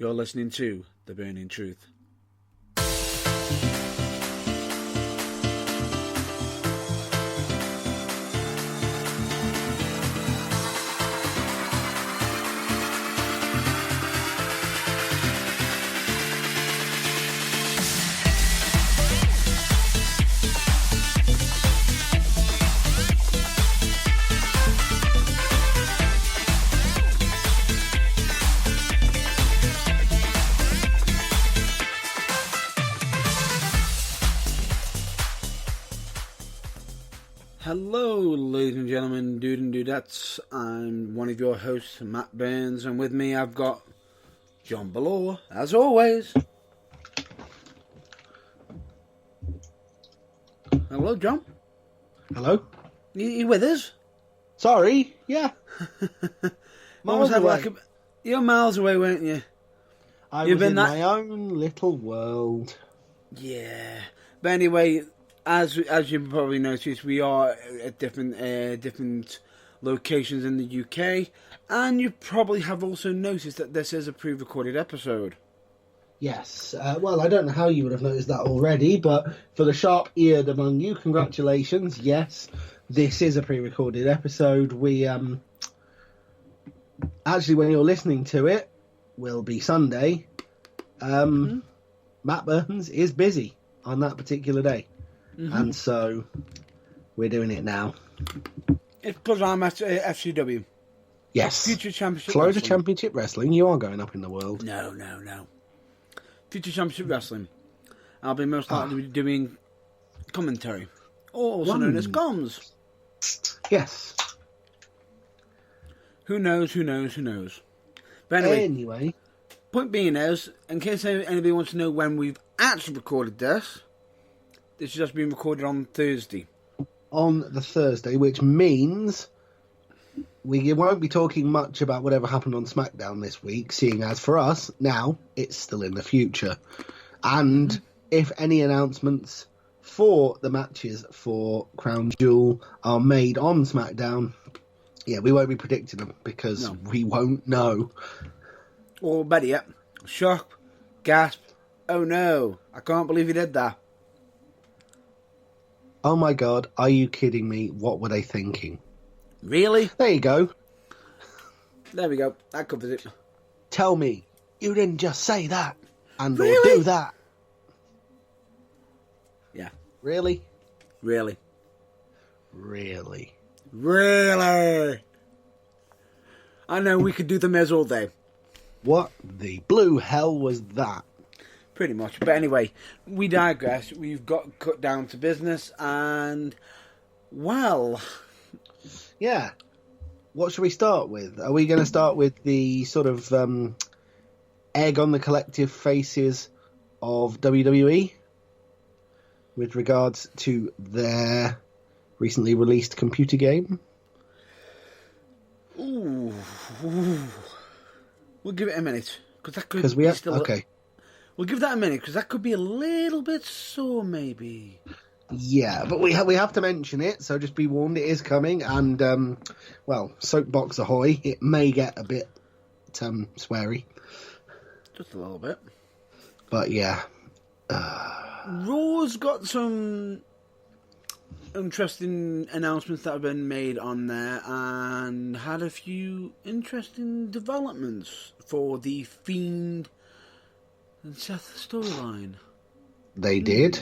You're listening to The Burning Truth. Hello, ladies and gentlemen, dude and dudettes. I'm one of your hosts, Matt Burns, and with me I've got John Ballore, as always. Hello, John. Hello? You with us? Sorry, yeah. Miles away. You're miles away, weren't you? You've been in my own little world. Yeah. But anyway, as you probably noticed, we are at different locations in the UK, and you probably have also noticed that this is a pre-recorded episode. Yes. Well, I don't know how you would have noticed that already, but for the sharp-eared among you, congratulations. Yes, this is a pre-recorded episode. We actually, when you're listening to it, will be Sunday. Matt Burns is busy on that particular day. And so we're doing it now. It's because I'm at FCW. Yes. Future Championship Florida Wrestling. Championship Wrestling. You are going up in the world. No. Future Championship Wrestling. I'll be most likely doing commentary. Also known as comms. Yes. Who knows? But Anyway. Point being is, in case anybody wants to know when we've actually recorded this has just been recorded on Thursday. On the Thursday, which means we won't be talking much about whatever happened on SmackDown this week, seeing as for us, now, it's still in the future. And if any announcements for the matches for Crown Jewel are made on SmackDown, yeah, we won't be predicting them because we won't know. Or better yet, shock, gasp, oh no, I can't believe he did that. Oh my god, are you kidding me? What were they thinking? Really? There you go. There we go. That covers it. Tell me, you didn't just say that and Really? or do that. Yeah. Really? Really? I know, we could do the Miz all day. What the blue hell was that? Pretty much. But anyway, we digress. We've got cut down to business and, well... Yeah. What should we start with? Are we going to start with the sort of egg on the collective faces of WWE with regards to their recently released computer game? Ooh. We'll give it a minute. Because we have... Okay. We'll give that a minute, because that could be a little bit sore, maybe. Yeah, but we have to mention it, so just be warned, it is coming, and, well, soapbox ahoy, it may get a bit, sweary. Just a little bit. But, yeah. Raw's got some interesting announcements that have been made on there, and had a few interesting developments for the Fiend and Seth storyline. They did?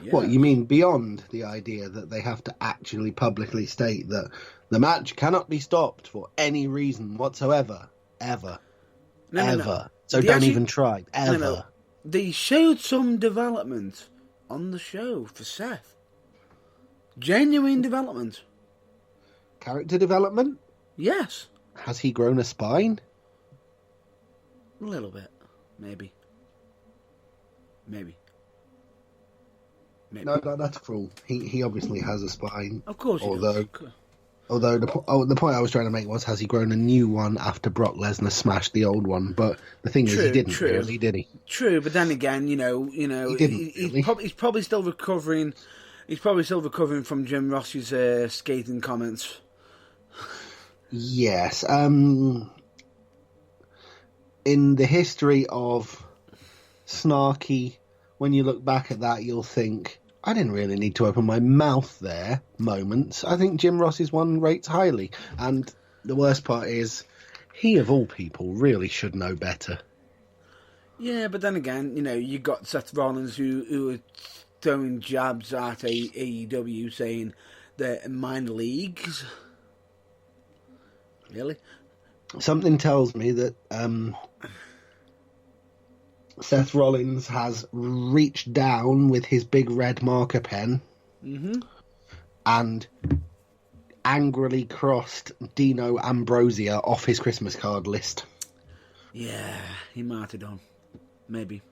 Yeah. What, you mean beyond the idea that they have to actually publicly state that the match cannot be stopped for any reason whatsoever, ever, ever. No. So don't even try, ever. No. They showed some development on the show for Seth. Genuine development. Character development? Yes. Has he grown a spine? A little bit, maybe. No, that's cruel. He obviously has a spine. Of course he does. Although the point I was trying to make was, has he grown a new one after Brock Lesnar smashed the old one? But the thing is, he didn't really, did he? True, but then again, he didn't really. He's probably still recovering. He's probably still recovering from Jim Ross's scathing comments. Yes. in the history of snarky, when you look back at that, you'll think, I didn't really need to open my mouth there moments. I think Jim Ross's one rates highly. And the worst part is, he of all people really should know better. Yeah, but then again, you got Seth Rollins who are throwing jabs at AEW saying they're minor leagues. Really? Something tells me that Seth Rollins has reached down with his big red marker pen and angrily crossed Dino Ambrosia off his Christmas card list. Yeah, he might have done. Maybe.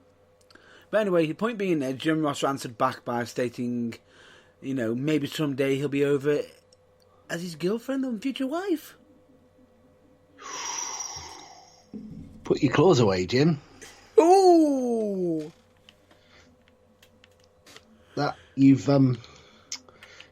But anyway, the point being there, Jim Ross answered back by stating, maybe someday he'll be over as his girlfriend and future wife. Put your claws away, Jim. Ooh! That you've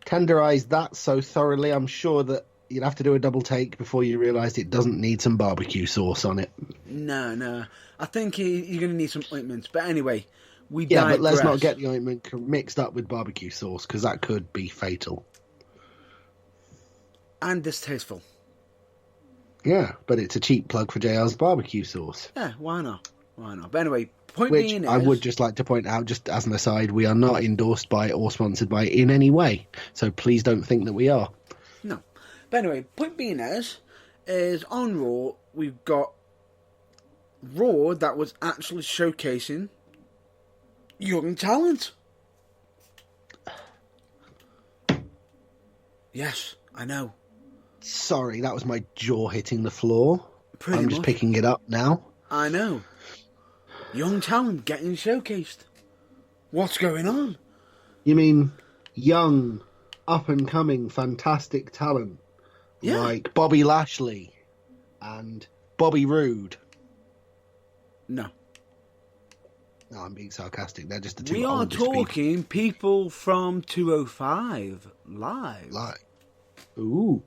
tenderized that so thoroughly, I'm sure that you'd have to do a double take before you realised it doesn't need some barbecue sauce on it. No. I think you're going to need some ointment. But anyway, we Yeah, digress. but let's not get the ointment mixed up with barbecue sauce, because that could be fatal. And distasteful. Yeah, but it's a cheap plug for JR's barbecue sauce. Yeah, why not? But anyway, point Which being is... I would just like to point out, just as an aside, we are not endorsed by or sponsored by in any way. So please don't think that we are. No. But anyway, point being is on Raw, we've got Raw that was actually showcasing young talent. Yes, I know. Sorry, that was my jaw hitting the floor. Pretty I'm just much. picking it up now. I know. Young talent getting showcased. What's going on? You mean young, up-and-coming, fantastic talent like Bobby Lashley and Bobby Roode? No. No, I'm being sarcastic. They're just the two We are oldest talking people from 205 live. Like, ooh.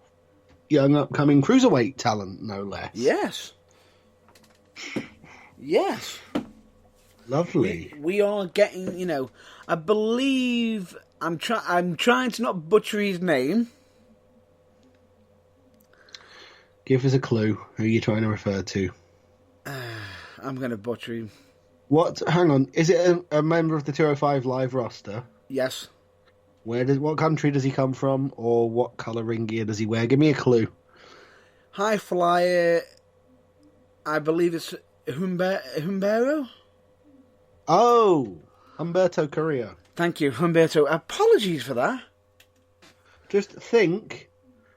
Young, upcoming cruiserweight talent, no less. Yes. Yes. Lovely. We are getting, I believe I'm trying to not butcher his name. Give us a clue. Who are you trying to refer to? I'm going to butcher him. What? Hang on. Is it a member of the 205 Live roster? Yes. What country does he come from, or what colour ring gear does he wear? Give me a clue. High flyer. I believe it's Humberto. Oh, Humberto Carrillo. Thank you, Humberto. Apologies for that. Just think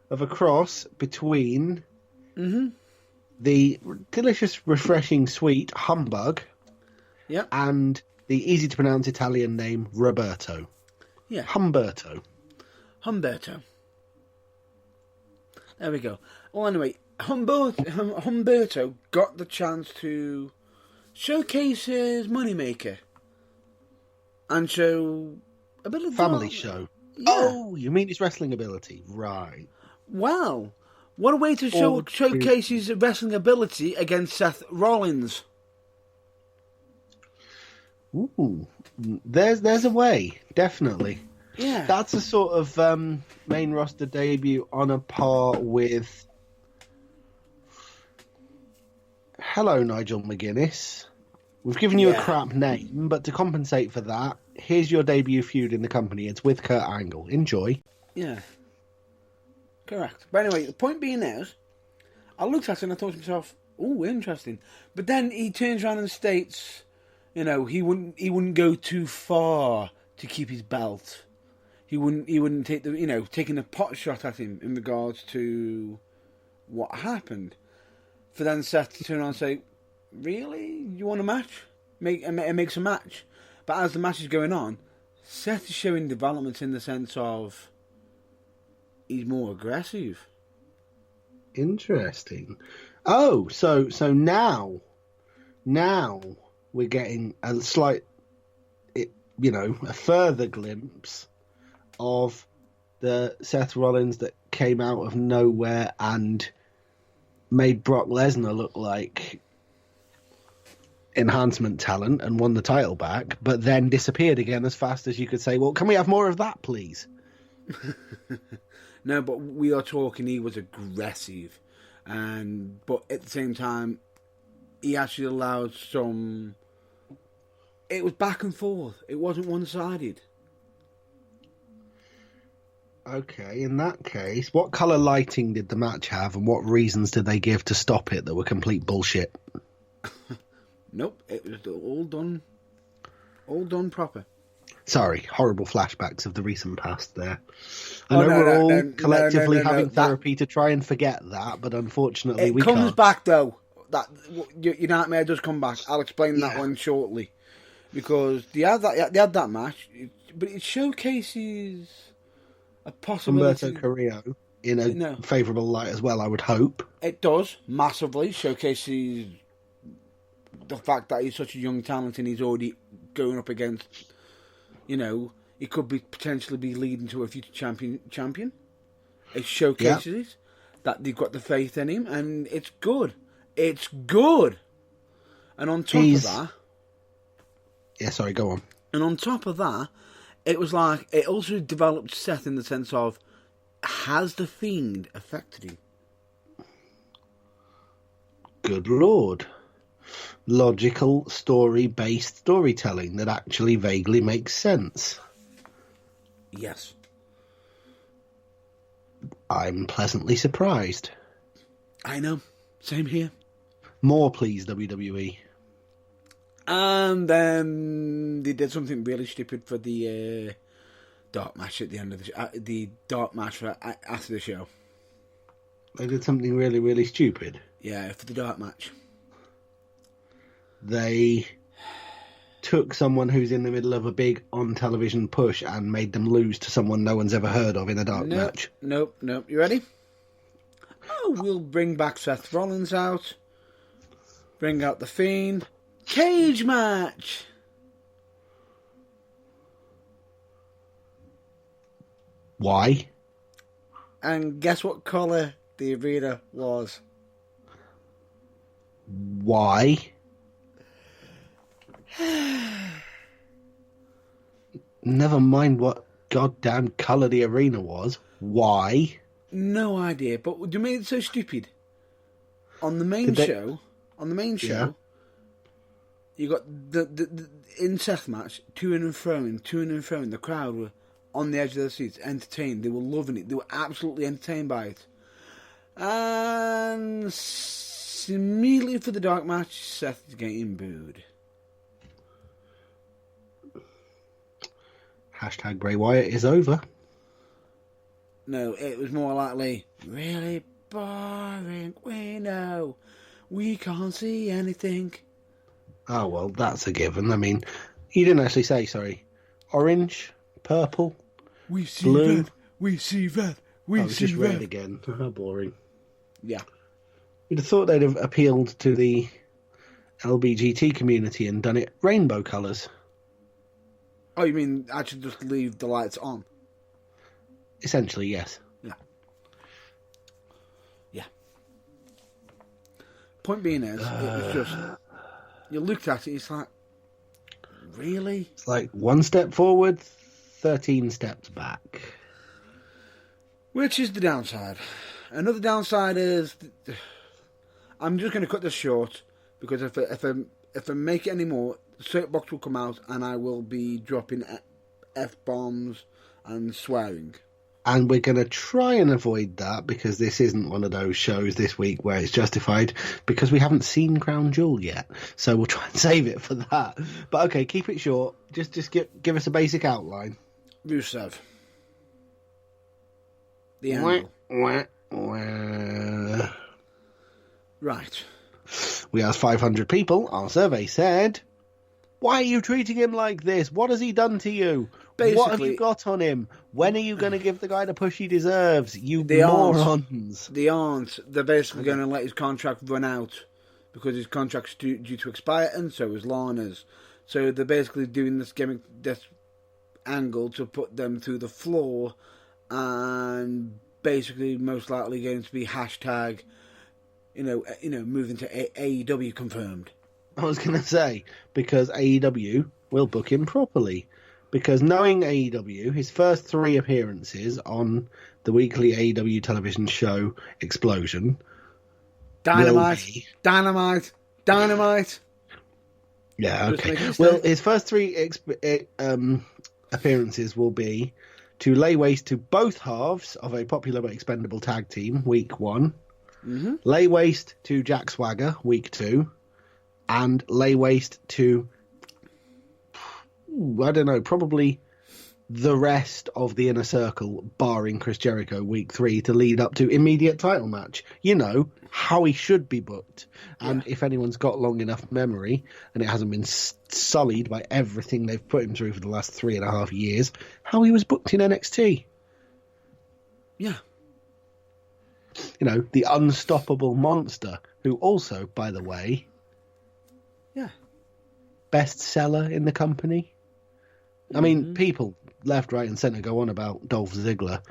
of a cross between the delicious, refreshing, sweet humbug and the easy to pronounce Italian name Roberto. Yeah. Humberto. There we go. Well, anyway, Humberto got the chance to showcase his moneymaker and show a bit of Family show. Yeah. Oh, you mean his wrestling ability? Right. Wow. What a way to showcase his wrestling ability against Seth Rollins. Ooh, there's a way, definitely. Yeah. That's a sort of main roster debut on a par with... Hello, Nigel McGuinness. We've given you a crap name, but to compensate for that, here's your debut feud in the company. It's with Kurt Angle. Enjoy. Yeah. Correct. But anyway, the point being is, I looked at it and I thought to myself, "Ooh, interesting." But then he turns around and states, he wouldn't go too far to keep his belt. He wouldn't take taking a pot shot at him in regards to what happened. For then Seth to turn around and say, "Really? You want a match? Makes a match." But as the match is going on, Seth is showing development in the sense of he's more aggressive. Interesting. Oh, so now we're getting a slight, a further glimpse of the Seth Rollins that came out of nowhere and made Brock Lesnar look like enhancement talent and won the title back, but then disappeared again as fast as you could say, well, can we have more of that, please? No, but we are talking he was aggressive. But at the same time, he actually allowed some... It was back and forth. It wasn't one-sided. Okay, in that case, what colour lighting did the match have, and what reasons did they give to stop it that were complete bullshit? Nope, it was all done proper. Sorry, horrible flashbacks of the recent past there. I know we're all collectively having therapy to try and forget that, but unfortunately we can't. It comes back, though. Nightmare does come back. I'll explain that one shortly. Because they had that match, but it showcases a possibility... Humberto Carrillo in a favourable light as well, I would hope. It does, massively. Showcases the fact that he's such a young talent and he's already going up against, he could potentially be leading to a future champion. It showcases that they've got the faith in him, and it's good. It's good. And on top of that... Yeah, sorry, go on. And on top of that, it was like, it also developed Seth in the sense of, has the Fiend affected him? Good Lord. Logical, story-based storytelling that actually vaguely makes sense. Yes. I'm pleasantly surprised. I know. Same here. More, please, WWE. And then they did something really stupid for the dark match at the end of the dark match after the show. They did something really, really stupid. Yeah, for the dark match. They took someone who's in the middle of a big on-television push and made them lose to someone no one's ever heard of in a dark match. Nope. You ready? Oh, we'll bring back Seth Rollins out. Bring out the Fiend. Cage match. Why? And guess what colour the arena was? Why? Never mind what goddamn colour the arena was. Why? No idea, but you made it so stupid. On the main show, you got the in Seth match, to and froing. The crowd were on the edge of their seats, entertained. They were loving it. They were absolutely entertained by it. And immediately for the dark match, Seth is getting booed. Hashtag Bray Wyatt is over. No, it was more likely, really boring. We know. We can't see anything. Oh, well, that's a given. I mean, you didn't actually say, sorry. Orange, purple, we see blue. Red. We see red. We see just red. red again. How boring. Yeah. You'd have thought they'd have appealed to the LBGT community and done it rainbow colours. Oh, you mean actually just leave the lights on? Essentially, yes. Yeah. Point being is, it was just... You looked at it, it's like, really? It's like one step forward, 13 steps back. Which is the downside. Another downside is... I'm just going to cut this short, because if I make it anymore, the soapbox will come out and I will be dropping F-bombs and swearing. And we're going to try and avoid that, because this isn't one of those shows this week where it's justified, because we haven't seen Crown Jewel yet. So we'll try and save it for that. But okay, keep it short. Just give us a basic outline. Rusev. The Angle. Right. We asked 500 people. Our survey said, why are you treating him like this? What has he done to you? Basically, what have you got on him? When are you going to give the guy the push he deserves? You they morons. They aren't. They're basically going to let his contract run out because his contract's due to expire, and so is Lana's. So they're basically doing this gimmick, this angle to put them through the floor, and basically most likely going to be hashtag, moving to AEW confirmed. I was going to say, because AEW will book him properly. Because knowing AEW, his first 3 appearances on the weekly AEW television show Explosion Dynamite. will be... Dynamite. Yeah, Just okay. making a Well, statement. his first 3 appearances will be to lay waste to both halves of a popular but expendable tag team, week 1. Mm-hmm. Lay waste to Jack Swagger, week 2. And lay waste to, I don't know, probably the rest of the Inner Circle, barring Chris Jericho, week 3, to lead up to immediate title match. You know, how he should be booked. And if anyone's got long enough memory, and it hasn't been sullied by everything they've put him through for the last 3.5 years, how he was booked in NXT. Yeah. You know, the unstoppable monster, who also, by the way... Yeah. bestseller in the company. I mean, people left, right, and centre go on about Dolph Ziggler.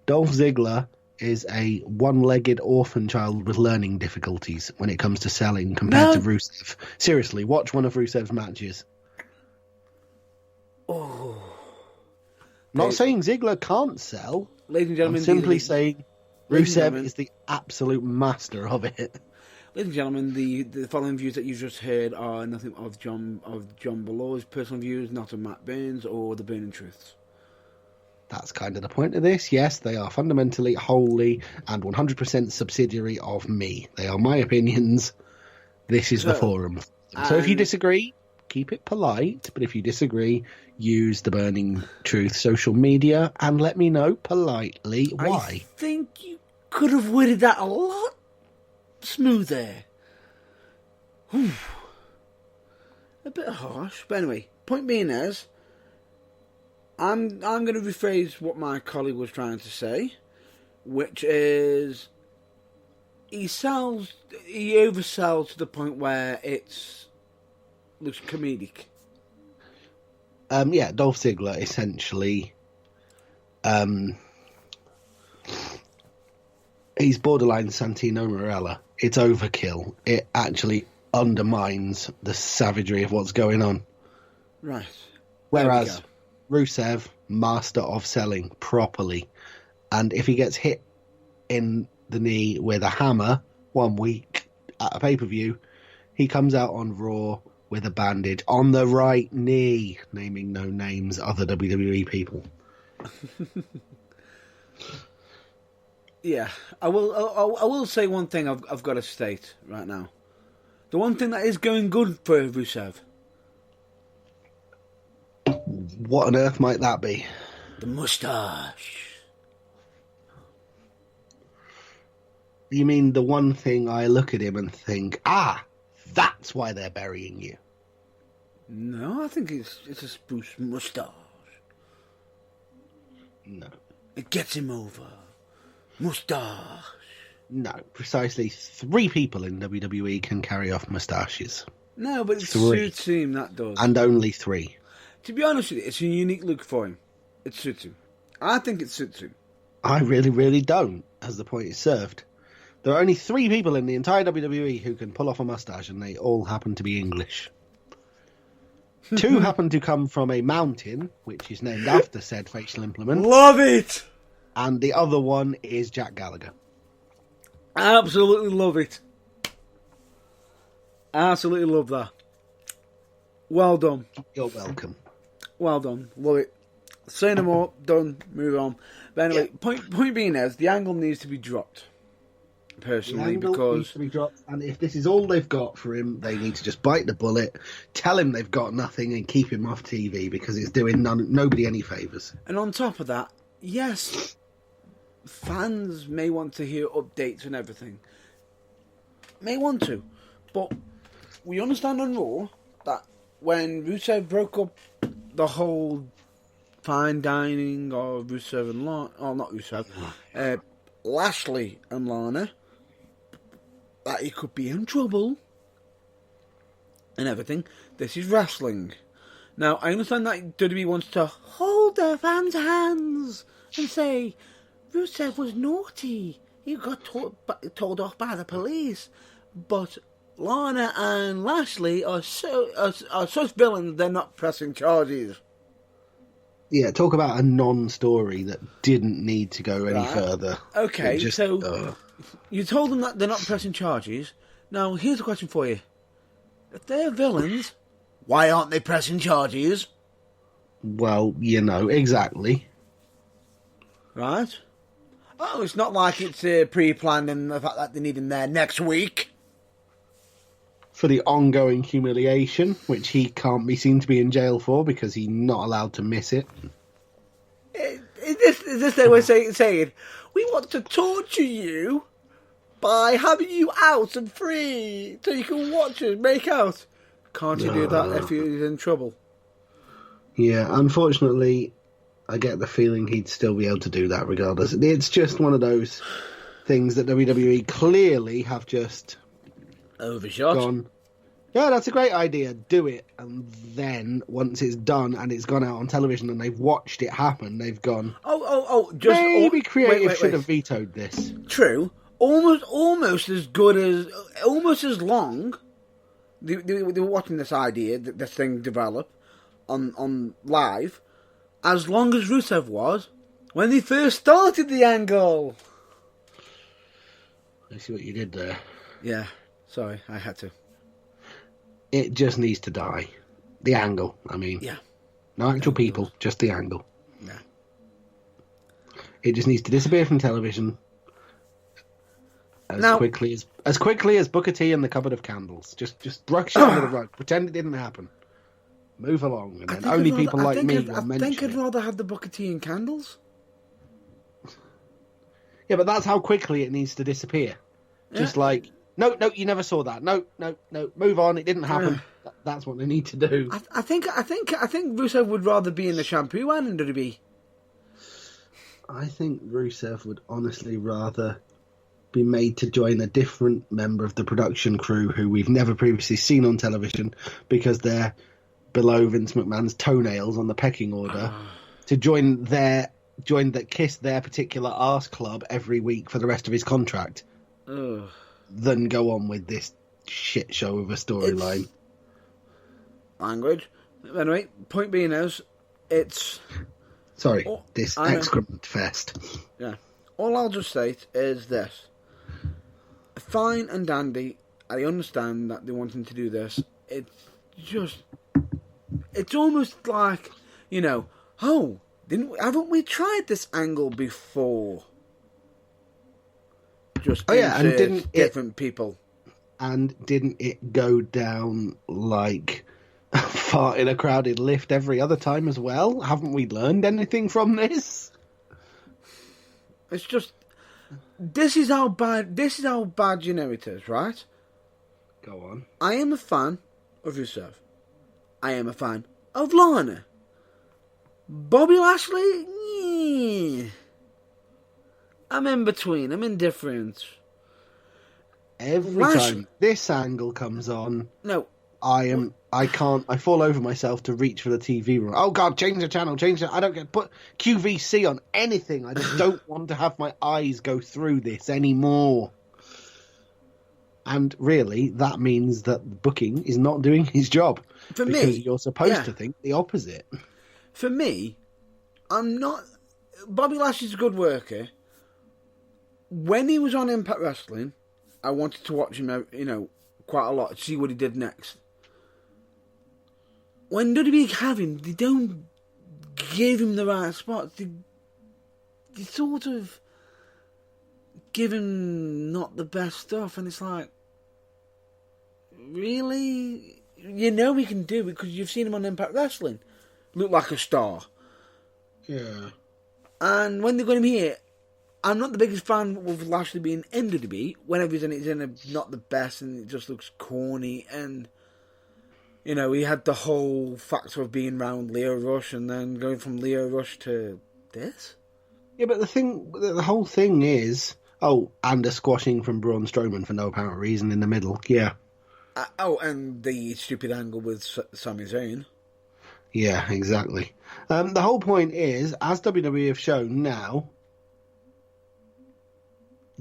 Dolph Ziggler is a one-legged orphan child with learning difficulties when it comes to selling compared to Rusev. Seriously, watch one of Rusev's matches. Oh. Not saying Ziggler can't sell. Ladies and gentlemen, I'm simply saying Ladies and Rusev gentlemen. is the absolute master of it. Ladies and gentlemen, the following views that you just heard are nothing of John Belaw's personal views, not of Matt Burns or the Burning Truths. That's kind of the point of this. Yes, they are fundamentally wholly and 100% subsidiary of me. They are my opinions. This is the forum. So if you disagree, keep it polite. But if you disagree, use the Burning Truth social media and let me know politely why. I think you could have worded that a lot smoother. A bit harsh. But anyway, point being is, I'm going to rephrase what my colleague was trying to say, which is he oversells to the point where it looks comedic. Yeah, Dolph Ziggler essentially, he's borderline Santino Marella. It's overkill. It actually undermines the savagery of what's going on. Right. Whereas Rusev, master of selling properly. And if he gets hit in the knee with a hammer 1 week at a pay-per-view, he comes out on Raw with a bandage on the right knee, naming no names, other WWE people. Yeah, I will say one thing I've got to state right now. The one thing that is going good for Rusev. What on earth might that be? The moustache. You mean the one thing I look at him and think, that's why they're burying you? No, I think it's a spruce moustache. No. It gets him over. Moustache. No, precisely 3 people in WWE can carry off moustaches. No, but it 3. suits him, that does. And only 3. To be honest with you, it's a unique look for him. It suits him. I think it suits him. I really, really don't, as the point is served. There are only 3 people in the entire WWE who can pull off a moustache, and they all happen to be English. 2 happen to come from a mountain, which is named after said facial implement. Love it! And the other one is Jack Gallagher. Absolutely love it. Absolutely love that. Well done. You're welcome. Well done. Love it. Say no more. Done. Move on. But anyway, point being is, the angle needs to be dropped. Personally, because needs to be dropped, and if this is all they've got for him, they need to just bite the bullet, tell him they've got nothing, and keep him off TV because it's doing nobody any favours. And on top of that, yes, fans may want to hear updates and everything. May want to, but we understand on Raw that when Rusev broke up the whole fine dining of Rusev and Lana, not Rusev, Lashley and Lana, that he could be in trouble and everything. This is wrestling. Now, I understand that WWE wants to hold their fans' hands and say, Rusev was naughty. He got told off by the police. But Lana and Lashley are such villains they're not pressing charges. Yeah, talk about a non-story that didn't need to go any further. Okay, you told them that they're not pressing charges. Now, here's a question for you. If they're villains, why aren't they pressing charges? Well, exactly. Right? Oh, it's not like it's pre-planned and the fact that they need him there next week. For the ongoing humiliation, which he can't be seen to be in jail for because he's not allowed to miss it. Is this their way of saying, we want to torture you by having you out and free so you can watch us make out? Can't you do that if you're in trouble? Yeah, unfortunately, I get the feeling he'd still be able to do that regardless. It's just one of those things that WWE clearly have just overshot. Gone, yeah, that's a great idea, do it. And then, once it's done and it's gone out on television and they've watched it happen, they've gone, maybe creative should have vetoed this. True. Almost as good as, almost as long, they were watching this idea, this thing develop on live, as long as Rusev was when they first started the angle. I see what you did there. Yeah, sorry, I had to. It just needs to die. The angle, I mean. Yeah. No actual people, just the angle. Yeah. It just needs to disappear from television as quickly as Booker T and the Cupboard of Candles. Just brush it under the rug. Pretend it didn't happen. Move along, and then only people like me will mention it. I think I'd rather have the Booker T and candles. Yeah, but that's how quickly it needs to disappear. Just like, no, you never saw that. No, move on. It didn't happen. That's what they need to do. I think Rusev would rather be in the shampoo and in WWE. I think Rusev would honestly rather be made to join a different member of the production crew who we've never previously seen on television because they're below Vince McMahon's toenails on the pecking order, to kiss their particular arse club every week for the rest of his contract, than go on with this shit show of a storyline. Language. Anyway, point being is, it's... Sorry, this excrement fest. Yeah. All I'll just say is this. Fine and dandy, I understand that they want him to do this. It's almost like, haven't we tried this angle before? Just and didn't different people. And didn't it go down like a fart in a crowded lift every other time as well? Haven't we learned anything from this? It's just, this is how bad it is, right? Go on. I am a fan of Rusev. I am a fan of Lana. Bobby Lashley? Yeah. I'm in between. I'm indifferent. Every time this angle comes on, I fall over myself to reach for the TV remote. Oh God, change the channel, I don't put QVC on anything. I just don't want to have my eyes go through this anymore. And really, that means that the booking is not doing his job. Because you're supposed to think the opposite. For me, Bobby Lashley's a good worker. When he was on Impact Wrestling, I wanted to watch him, quite a lot, to see what he did next. When WWE have him, they don't give him the right spots. They sort of give him not the best stuff, and it's like, really? He can do it because you've seen him on Impact Wrestling. Look like a star. Yeah. And when they got him here, I'm not the biggest fan of Lashley being in WWE. Whenever he's in not the best, and it just looks corny. And, he had the whole factor of being around Leo Rush and then going from Leo Rush to this. Yeah, but the whole thing is, and a squashing from Braun Strowman for no apparent reason in the middle. Yeah. And the stupid angle with Sami Zayn. Yeah, exactly. The whole point is, as WWE have shown now,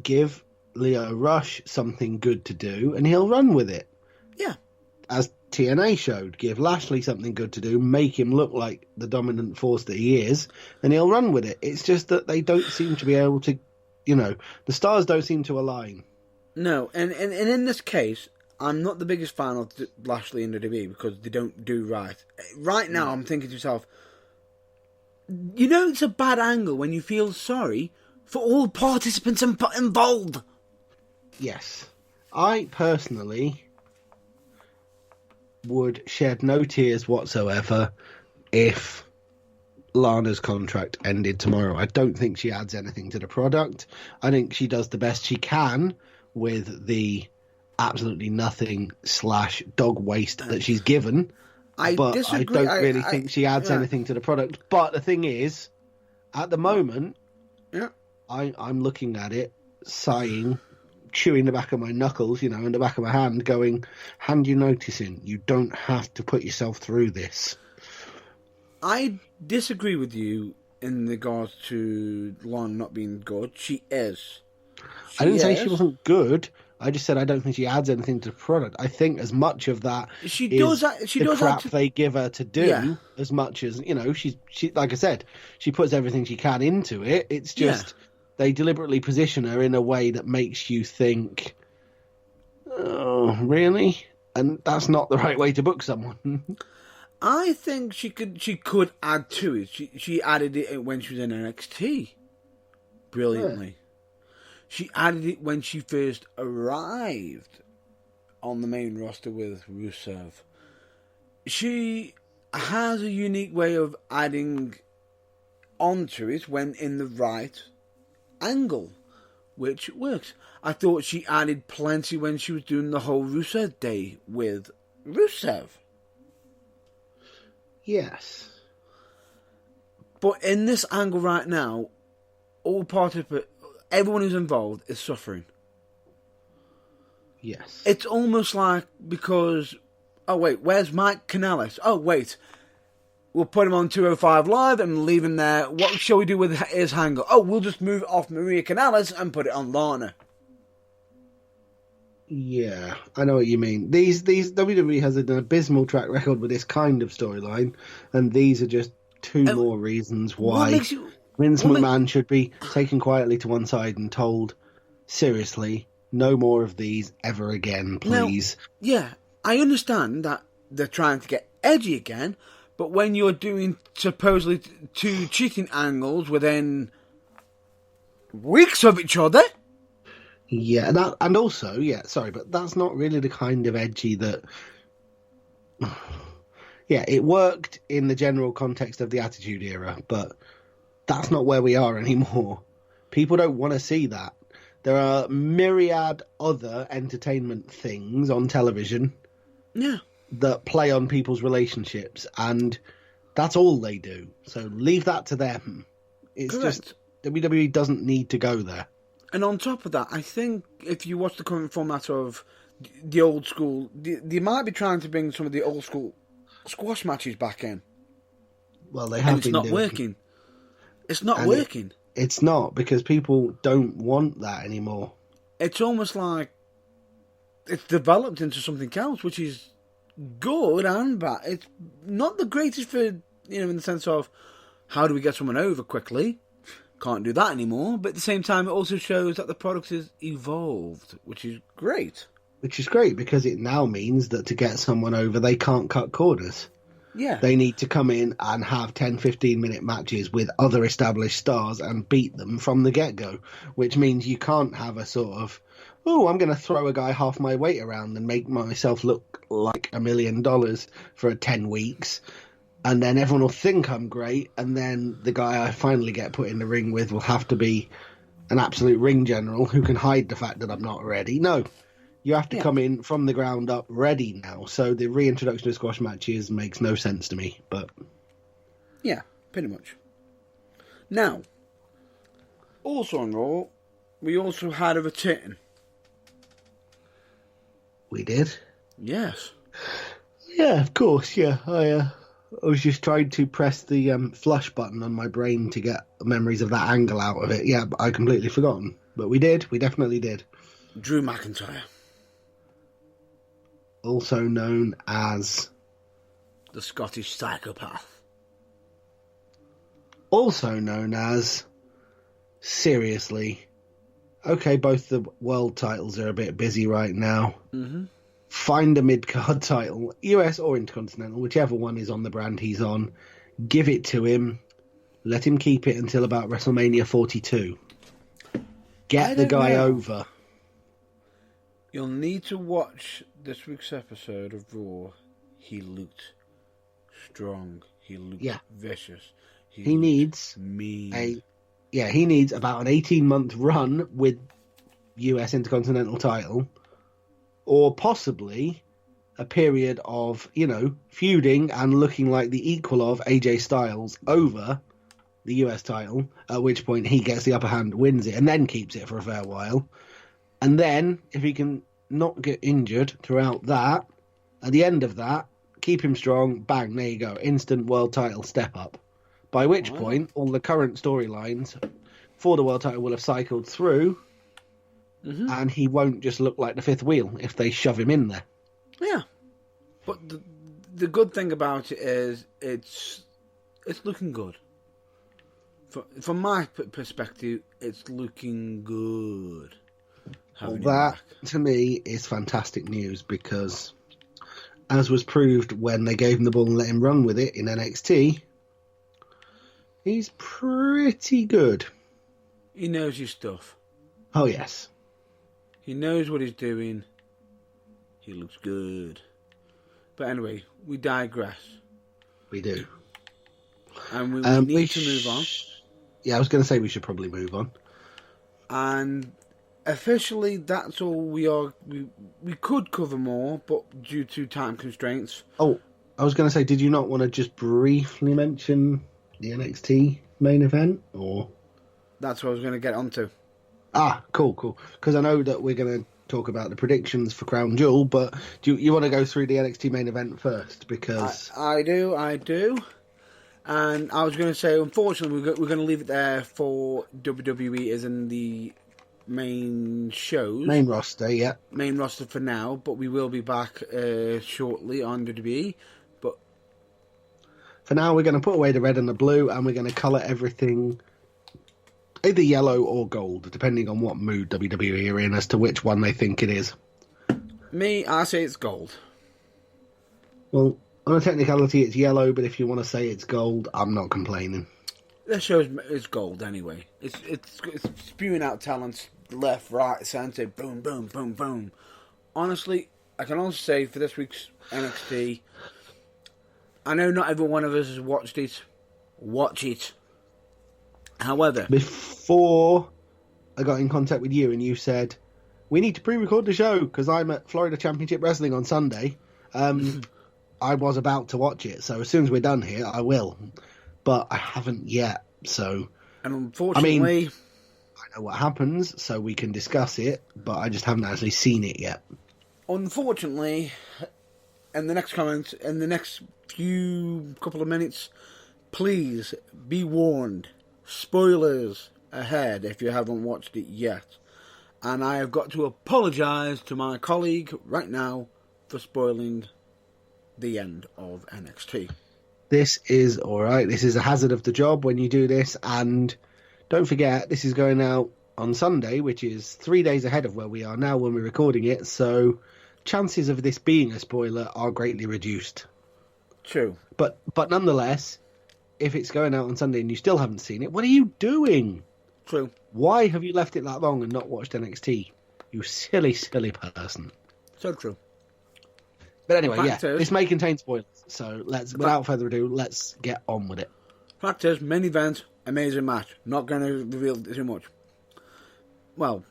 give Leo Rush something good to do, and he'll run with it. Yeah. As TNA showed, give Lashley something good to do, make him look like the dominant force that he is, and he'll run with it. It's just that they don't seem to be able to, the stars don't seem to align. No, and in this case, I'm not the biggest fan of Lashley and WWE because they don't do right. Right now, I'm thinking to myself, it's a bad angle when you feel sorry for all participants involved. Yes. I personally would shed no tears whatsoever if Lana's contract ended tomorrow. I don't think she adds anything to the product. I think she does the best she can with the absolutely nothing / dog waste that she's given. I disagree. I don't really think she adds anything to the product. But the thing is, at the moment, I'm looking at it, sighing, chewing the back of my knuckles, in the back of my hand, going, hand you noticing, you don't have to put yourself through this. I disagree with you in regards to Lana not being good. She is. I didn't say she wasn't good. I just said I don't think she adds anything to the product. I think as much of that she is does the crap they give her to do, as much as, she like I said, she puts everything she can into it. It's just they deliberately position her in a way that makes you think, oh, really? And that's not the right way to book someone. I think she could add to it. She added it when she was in NXT brilliantly. Yeah. She added it when she first arrived on the main roster with Rusev. She has a unique way of adding onto it when in the right angle, which works. I thought she added plenty when she was doing the whole Rusev Day with Rusev. Yes. But in this angle right now, everyone who's involved is suffering. Yes. It's almost like because, oh wait, where's Mike Kanellis? Oh wait, we'll put him on 205 Live and leave him there. What shall we do with his angle? Oh, we'll just move off Maria Kanellis and put it on Lana. Yeah, I know what you mean. These WWE has an abysmal track record with this kind of storyline, and these are just two more reasons why Vince McMahon should be taken quietly to one side and told, seriously, no more of these ever again, please. Now, I understand that they're trying to get edgy again, but when you're doing supposedly two cheating angles within weeks of each other. Yeah, and also, but that's not really the kind of edgy that... Yeah, it worked in the general context of the Attitude Era, but that's not where we are anymore. People don't want to see that. There are myriad other entertainment things on television that play on people's relationships, and that's all they do. So leave that to them. It's just WWE doesn't need to go there. And on top of that, I think if you watch the current format of the old school, they might be trying to bring some of the old school squash matches back in. Well, they have been doing. It's not working. It's not working. It's not, because people don't want that anymore. It's almost like it's developed into something else, which is good and bad. It's not the greatest for, in the sense of how do we get someone over quickly? Can't do that anymore, but at the same time it also shows that the product has evolved, which is great. Which is great, because it now means that to get someone over, they can't cut corners. Yeah. They need to come in and have 10, 15-minute matches with other established stars and beat them from the get-go, which means you can't have a sort of, oh, I'm going to throw a guy half my weight around and make myself look like $1 million for 10 weeks. And then everyone will think I'm great, and then the guy I finally get put in the ring with will have to be an absolute ring general who can hide the fact that I'm not ready. No, you have to come in from the ground up ready now. So the reintroduction of squash matches makes no sense to me. But yeah, pretty much. Now, also on Raw, we also had a return. We did? Yes. Yeah, of course, yeah. I was just trying to press the flush button on my brain to get memories of that angle out of it. Yeah, but I completely forgotten. But we did. We definitely did. Drew McIntyre, also known as... the Scottish Psychopath. Also known as... Seriously. Okay, both the world titles are a bit busy right now. Mm-hmm. Find a mid-card title, US or Intercontinental, whichever one is on the brand he's on. Give it to him. Let him keep it until about WrestleMania 42. Get the guy over. You'll need to watch this week's episode of Raw. He looked strong. He looked vicious. He needs mean. He needs about an 18-month run with US Intercontinental title, or possibly a period of, feuding and looking like the equal of AJ Styles over the US title, at which point he gets the upper hand, wins it, and then keeps it for a fair while. And then, if he can not get injured throughout that, at the end of that, keep him strong, bang, there you go, instant world title step up. By which point, all the current storylines for the world title will have cycled through, and he won't just look like the fifth wheel if they shove him in there. Yeah. But the good thing about it is it's looking good. From my perspective, it's looking good. Well, that, to me, is fantastic news because, as was proved when they gave him the ball and let him run with it in NXT, he's pretty good. He knows his stuff. Oh, yes. He knows what he's doing. He looks good. But anyway, we digress. We do. And we need to move on. Yeah, I was going to say we should probably move on. And officially, that's all we are. We could cover more, but due to time constraints. Oh, I was going to say, did you not want to just briefly mention the NXT main event? Or that's what I was going to get onto. Ah, cool. Because I know that we're going to talk about the predictions for Crown Jewel, but do you want to go through the NXT main event first? Because I do. And I was going to say, unfortunately, we're going to leave it there for WWE as in the main shows. Main roster, yeah. Main roster for now, but we will be back shortly on WWE. But for now, we're going to put away the red and the blue, and we're going to colour everything either yellow or gold, depending on what mood WWE are in as to which one they think it is. I say it's gold. Well, on a technicality, it's yellow, but if you want to say it's gold, I'm not complaining. This show is gold anyway. It's spewing out talents left, right, centre, boom, boom, boom, boom. Honestly, I can also say for this week's NXT, I know not every one of us has watched it. Watch it. However, before I got in contact with you and you said, we need to pre-record the show because I'm at Florida Championship Wrestling on Sunday, I was about to watch it, so as soon as we're done here, I will. But I haven't yet, so... And unfortunately... I know what happens, so we can discuss it, but I just haven't actually seen it yet. Unfortunately, in the next few couple of minutes, please be warned. Spoilers ahead if you haven't watched it yet. And I have got to apologise to my colleague right now for spoiling the end of NXT. This is alright. This is a hazard of the job when you do this. And don't forget, this is going out on Sunday, which is 3 days ahead of where we are now when we're recording it. So chances of this being a spoiler are greatly reduced. True. But nonetheless, if it's going out on Sunday and you still haven't seen it, what are you doing? True. Why have you left it that long and not watched NXT? You silly, silly person. So true. But anyway, this may contain spoilers. So without further ado, let's get on with it. Fact is, main event, amazing match. Not going to reveal too much. Well,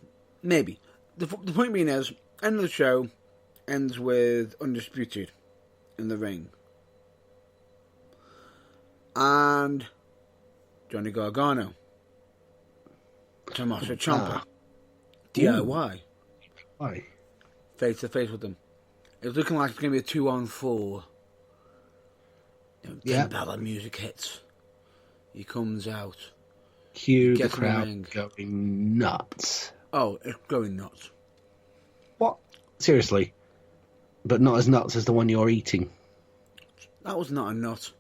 maybe. The point being is, end of the show ends with Undisputed in the ring. And Johnny Gargano. Tommaso Ciampa. DIY. Why? Face to face with them. It's looking like it's going to be a 2-on-4. Bella music hits. He comes out. Cue the crowd going nuts. Oh, it's going nuts. Seriously. But not as nuts as the one you're eating. That was not a nut.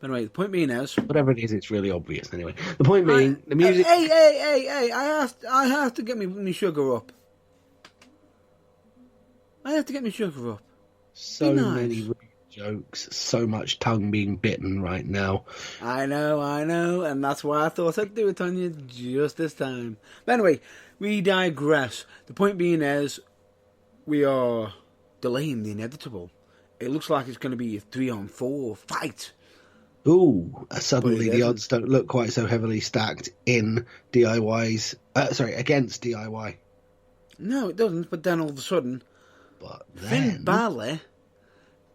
But anyway, the point being is... Whatever it is, it's really obvious anyway. The point being, the music... Hey, I have to get me sugar up. I have to get me sugar up. So many rude jokes, so much tongue being bitten right now. I know, and that's why I thought I'd do it on you just this time. But anyway, we digress. The point being is, we are delaying the inevitable. It looks like it's going to be a 3-on-4 fight. Ooh, suddenly the odds don't look quite so heavily stacked in DIY's... against DIY. No, it doesn't, but then all of a sudden... But then... Finn Balor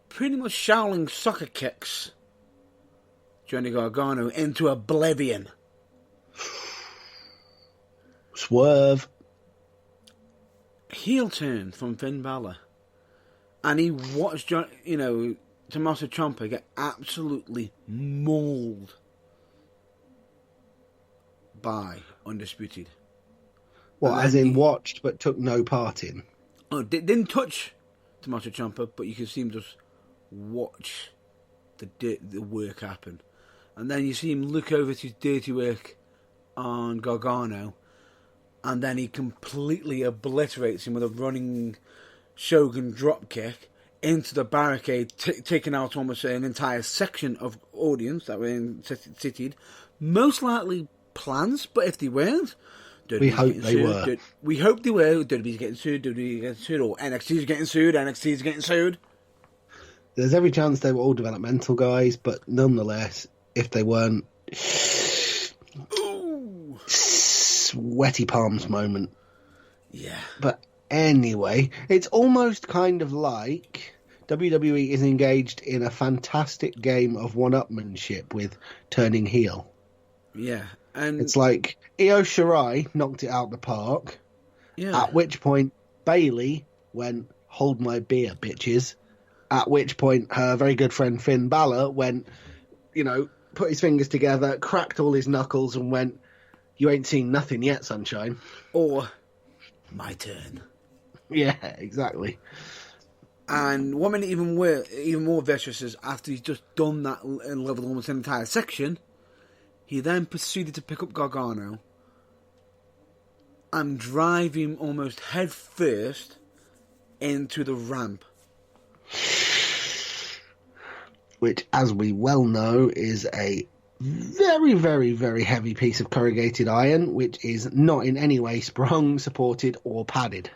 pretty much Shaolin soccer kicks Johnny Gargano into oblivion. Swerve. Heel turn from Finn Balor. And he watched, Tommaso Ciampa get absolutely mauled by Undisputed. Well, as in watched but took no part in? Oh, didn't touch Tommaso Ciampa, but you can see him just watch the work happen. And then you see him look over to his dirty work on Gargano, and then he completely obliterates him with a running Shogun dropkick into the barricade, taking out almost an entire section of audience that were seated. Most likely plans, but if they weren't, we hope they were. We hope they were. WWE's getting sued, WWE's getting sued, or NXT's getting sued, NXT's getting sued. There's every chance they were all developmental guys, but nonetheless, if they weren't... Ooh. Sweaty palms moment. Yeah. But anyway, it's almost kind of like WWE is engaged in a fantastic game of one-upmanship with turning heel. Yeah. And it's like Io Shirai knocked it out the park, at which point Bayley went, hold my beer, bitches. At which point her very good friend Finn Balor went, put his fingers together, cracked all his knuckles and went, you ain't seen nothing yet, sunshine. Or, my turn. Yeah, exactly. And what made it even more vicious is after he's just done that and leveled almost an entire section, he then proceeded to pick up Gargano and drive him almost head first into the ramp. Which, as we well know, is a very, very, very heavy piece of corrugated iron, which is not in any way sprung, supported, or padded.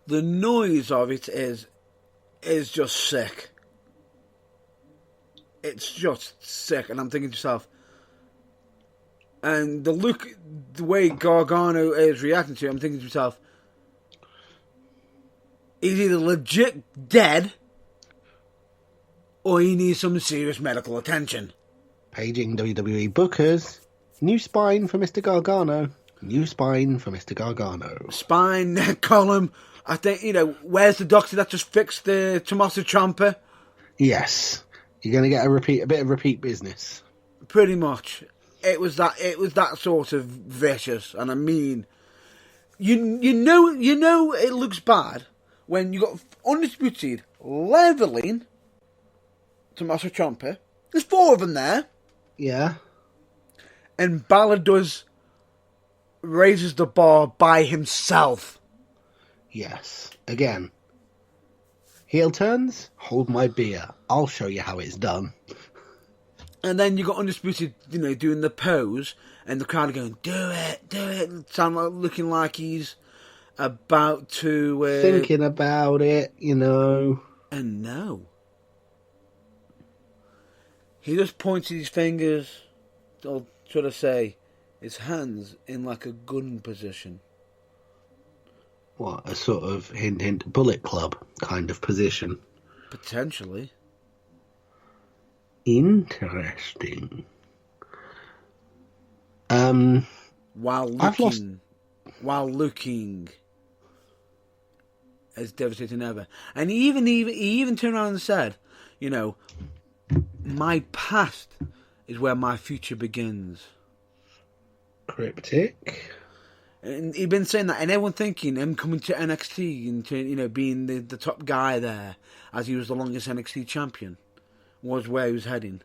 The noise of it is just sick. It's just sick, and I'm thinking to myself, and the way Gargano is reacting to it, I'm thinking to myself, he's either legit dead, or he needs some serious medical attention. Paging WWE bookers, new spine for Mr. Gargano. New spine for Mr. Gargano. Spine, neck column. I think, where's the doctor that just fixed the Tommaso Ciampa? Yes. You're going to get a bit of repeat business. Pretty much. It was that sort of vicious, and I mean, you know it looks bad when you got Undisputed leveling Tommaso Ciampa. There's 4 of them there. Yeah. And Balor raises the bar by himself. Yes. Again. Heel turns, hold my beer. I'll show you how it's done. And then you got Undisputed, doing the pose, and the crowd are going, do it, looking like he's about to... thinking about it, And no. He just pointed his fingers, or should I say, his hands in like a gun position. What, a sort of hint, Bullet Club kind of position? Potentially. Interesting. While looking as devastating ever. And he even turned around and said, my past is where my future begins. Cryptic. And he'd been saying that, and everyone thinking him coming to NXT and to, being the top guy there, as he was the longest NXT champion, was where he was heading.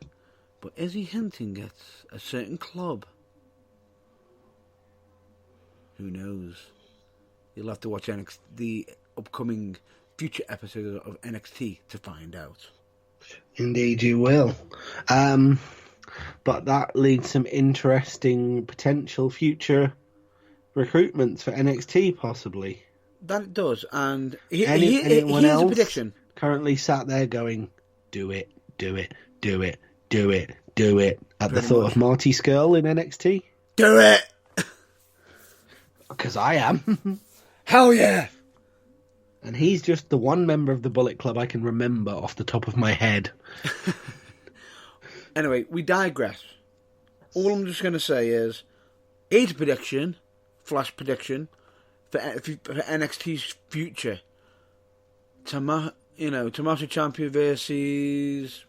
But is he hinting at a certain club? Who knows? You'll have to watch the upcoming future episodes of NXT to find out. Indeed, you will. But that leads some interesting potential future recruitments for NXT, possibly. That it does, and anyone here's else a prediction. Currently sat there going, "Do it, do it, do it, do it, do it," at the thought of Marty Scurll in NXT. Do it, because I am. Hell yeah! And he's just the one member of the Bullet Club I can remember off the top of my head. Anyway, we digress. All I'm just going to say is, here's a prediction, flash prediction, for NXT's future. Tommaso Ciampa versus,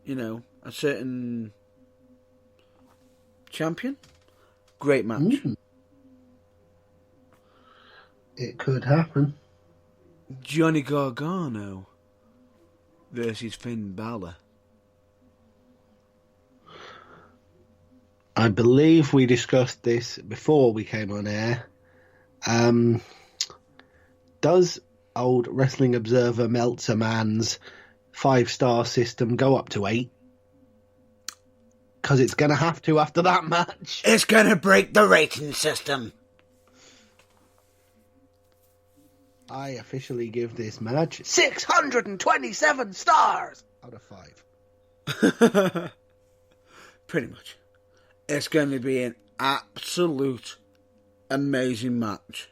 a certain champion. Great match. Mm. It could happen. Johnny Gargano versus Finn Balor. I believe we discussed this before we came on air. Does old Wrestling Observer Meltzer Man's 5-star system go up to 8? Because it's going to have to after that match. It's going to break the rating system. I officially give this match 627 stars out of 5. Pretty much. It's going to be an absolute amazing match.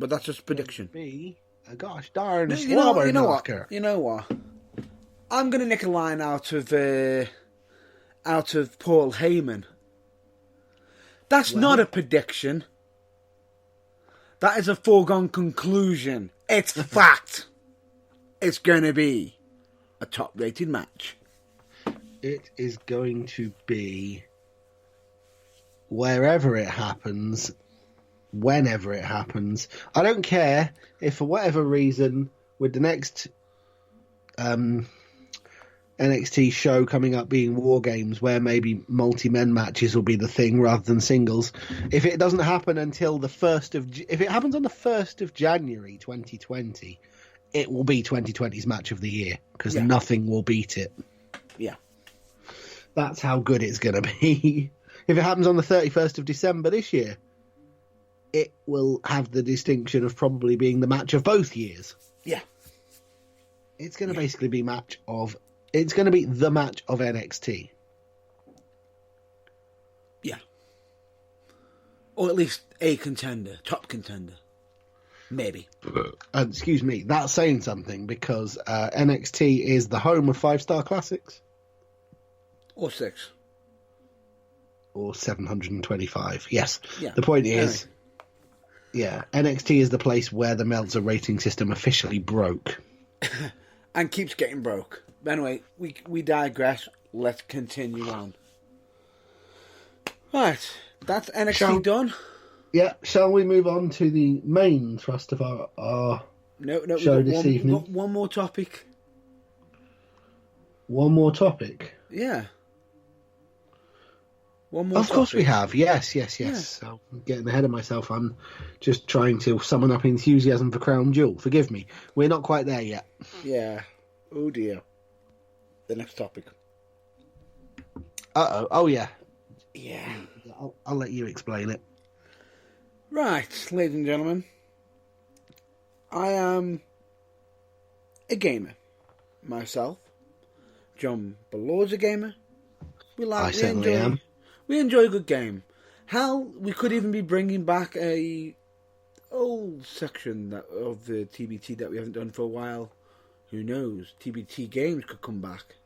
But that's just prediction. Be a gosh darn You know what? You know what? I'm going to nick a line out of Paul Heyman. That's not a prediction. That is a foregone conclusion. It's fact. It's going to be a top-rated match. It is going to be, wherever it happens, whenever it happens. I don't care if for whatever reason, with the next NXT show coming up being War Games, where maybe multi-men matches will be the thing rather than singles. If it doesn't happen until if it happens on the 1st of January 2020, it will be 2020's match of the year, because nothing will beat it. Yeah. That's how good it's going to be. If it happens on the 31st of December this year, it will have the distinction of probably being the match of both years. Yeah. It's going to basically be it's going to be the match of NXT. Yeah. Or at least a contender, top contender. Maybe. Excuse me, that's saying something, because NXT is the home of 5-star classics. Or 6. Or 725, yes. Yeah. The point is, NXT is the place where the Meltzer rating system officially broke. And keeps getting broke. But anyway, we digress. Let's continue on. Right, that's NXT done. Yeah, shall we move on to the main thrust of our show this evening? We've got one more topic. One more topic? Yeah. One more Of course we have, yes. Yeah. So I'm getting ahead of myself. I'm just trying to summon up enthusiasm for Crown Jewel. Forgive me. We're not quite there yet. Yeah. Oh dear. The next topic. Uh-oh. Oh, yeah. Yeah. I'll let you explain it. Right, ladies and gentlemen. I am a gamer. Myself. John Ballord's a gamer. I certainly am. We enjoy a good game. Hell, we could even be bringing back a old section of the TBT that we haven't done for a while. Who knows? TBT games could come back.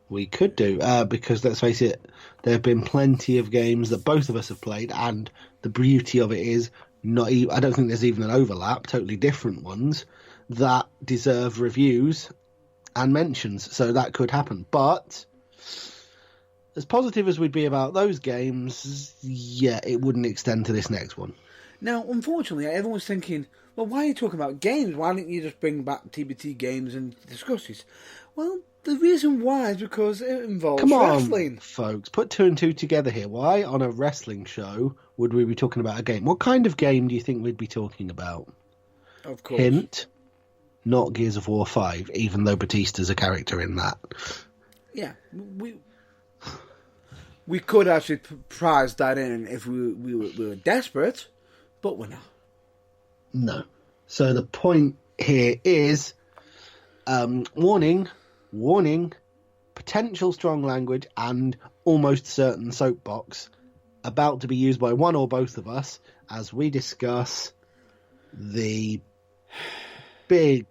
We could do, because let's face it, there have been plenty of games that both of us have played, and the beauty of it is, I don't think there's even an overlap, totally different ones, that deserve reviews and mentions, so that could happen. But as positive as we'd be about those games, yeah, it wouldn't extend to this next one. Now, unfortunately, everyone's thinking, well, why are you talking about games? Why don't you just bring back TBT games and discuss this? Well, the reason why is because it involves Come on, wrestling. folks, put two and two together here. Why on a wrestling show would we be talking about a game? What kind of game do you think we'd be talking about? Of course. Hint, not Gears of War 5, even though Batista's a character in that. Yeah, we could actually prize that in if we were desperate, but we're not. No. So the point here is, warning, potential strong language and almost certain soapbox about to be used by one or both of us as we discuss the big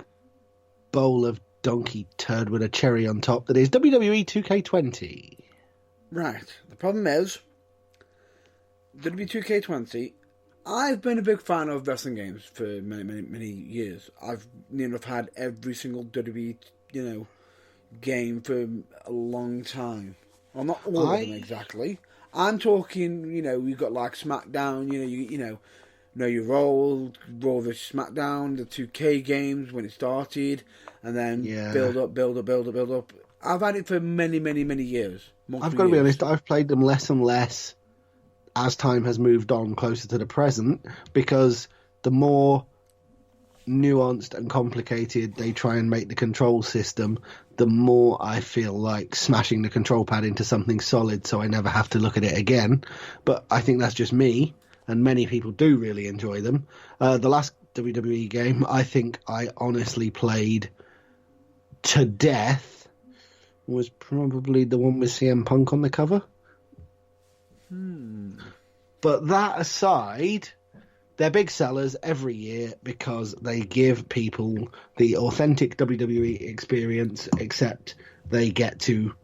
bowl of donkey turd with a cherry on top that is WWE 2K20. Right. The problem is, WWE 2K20, I've been a big fan of wrestling games for many years. I've had every single WWE, game for a long time. Well, not all of them exactly. I'm talking, we've got like SmackDown, Know Your Role, Raw vs SmackDown, the 2K games when it started, and then build up. I've had it for many years. I've got to be honest, I've played them less and less as time has moved on closer to the present, because the more nuanced and complicated they try and make the control system, the more I feel like smashing the control pad into something solid so I never have to look at it again. But I think that's just me, and many people do really enjoy them. The last WWE game I think I honestly played to death was probably the one with CM Punk on the cover. But that aside, they're big sellers every year because they give people the authentic WWE experience, except they get to,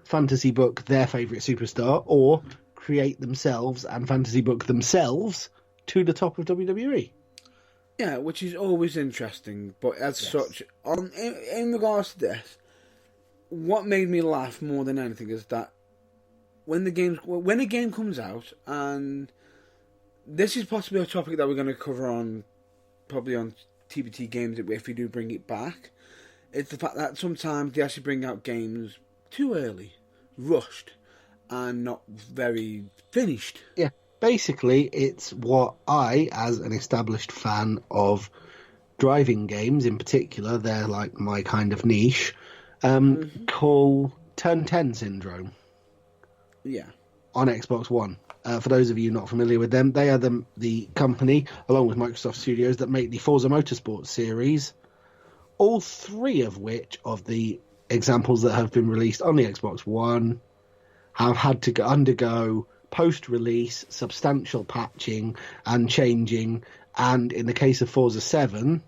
fantasy book their favourite superstar or create themselves and fantasy book themselves to the top of WWE. Yeah, which is always interesting. But as such, in regards to this, what made me laugh more than anything is that when a game comes out, and this is possibly a topic that we're going to cover probably on TBT games if we do bring it back, it's the fact that sometimes they actually bring out games too early, rushed, and not very finished. Yeah, basically it's what I, as an established fan of driving games in particular, they're like my kind of niche, call Turn 10 syndrome. Yeah. On Xbox One. For those of you not familiar with them, they are the company, along with Microsoft Studios, that make the Forza Motorsport series, all three of which of the examples that have been released on the Xbox One have had to undergo post-release substantial patching and changing, and in the case of Forza 7,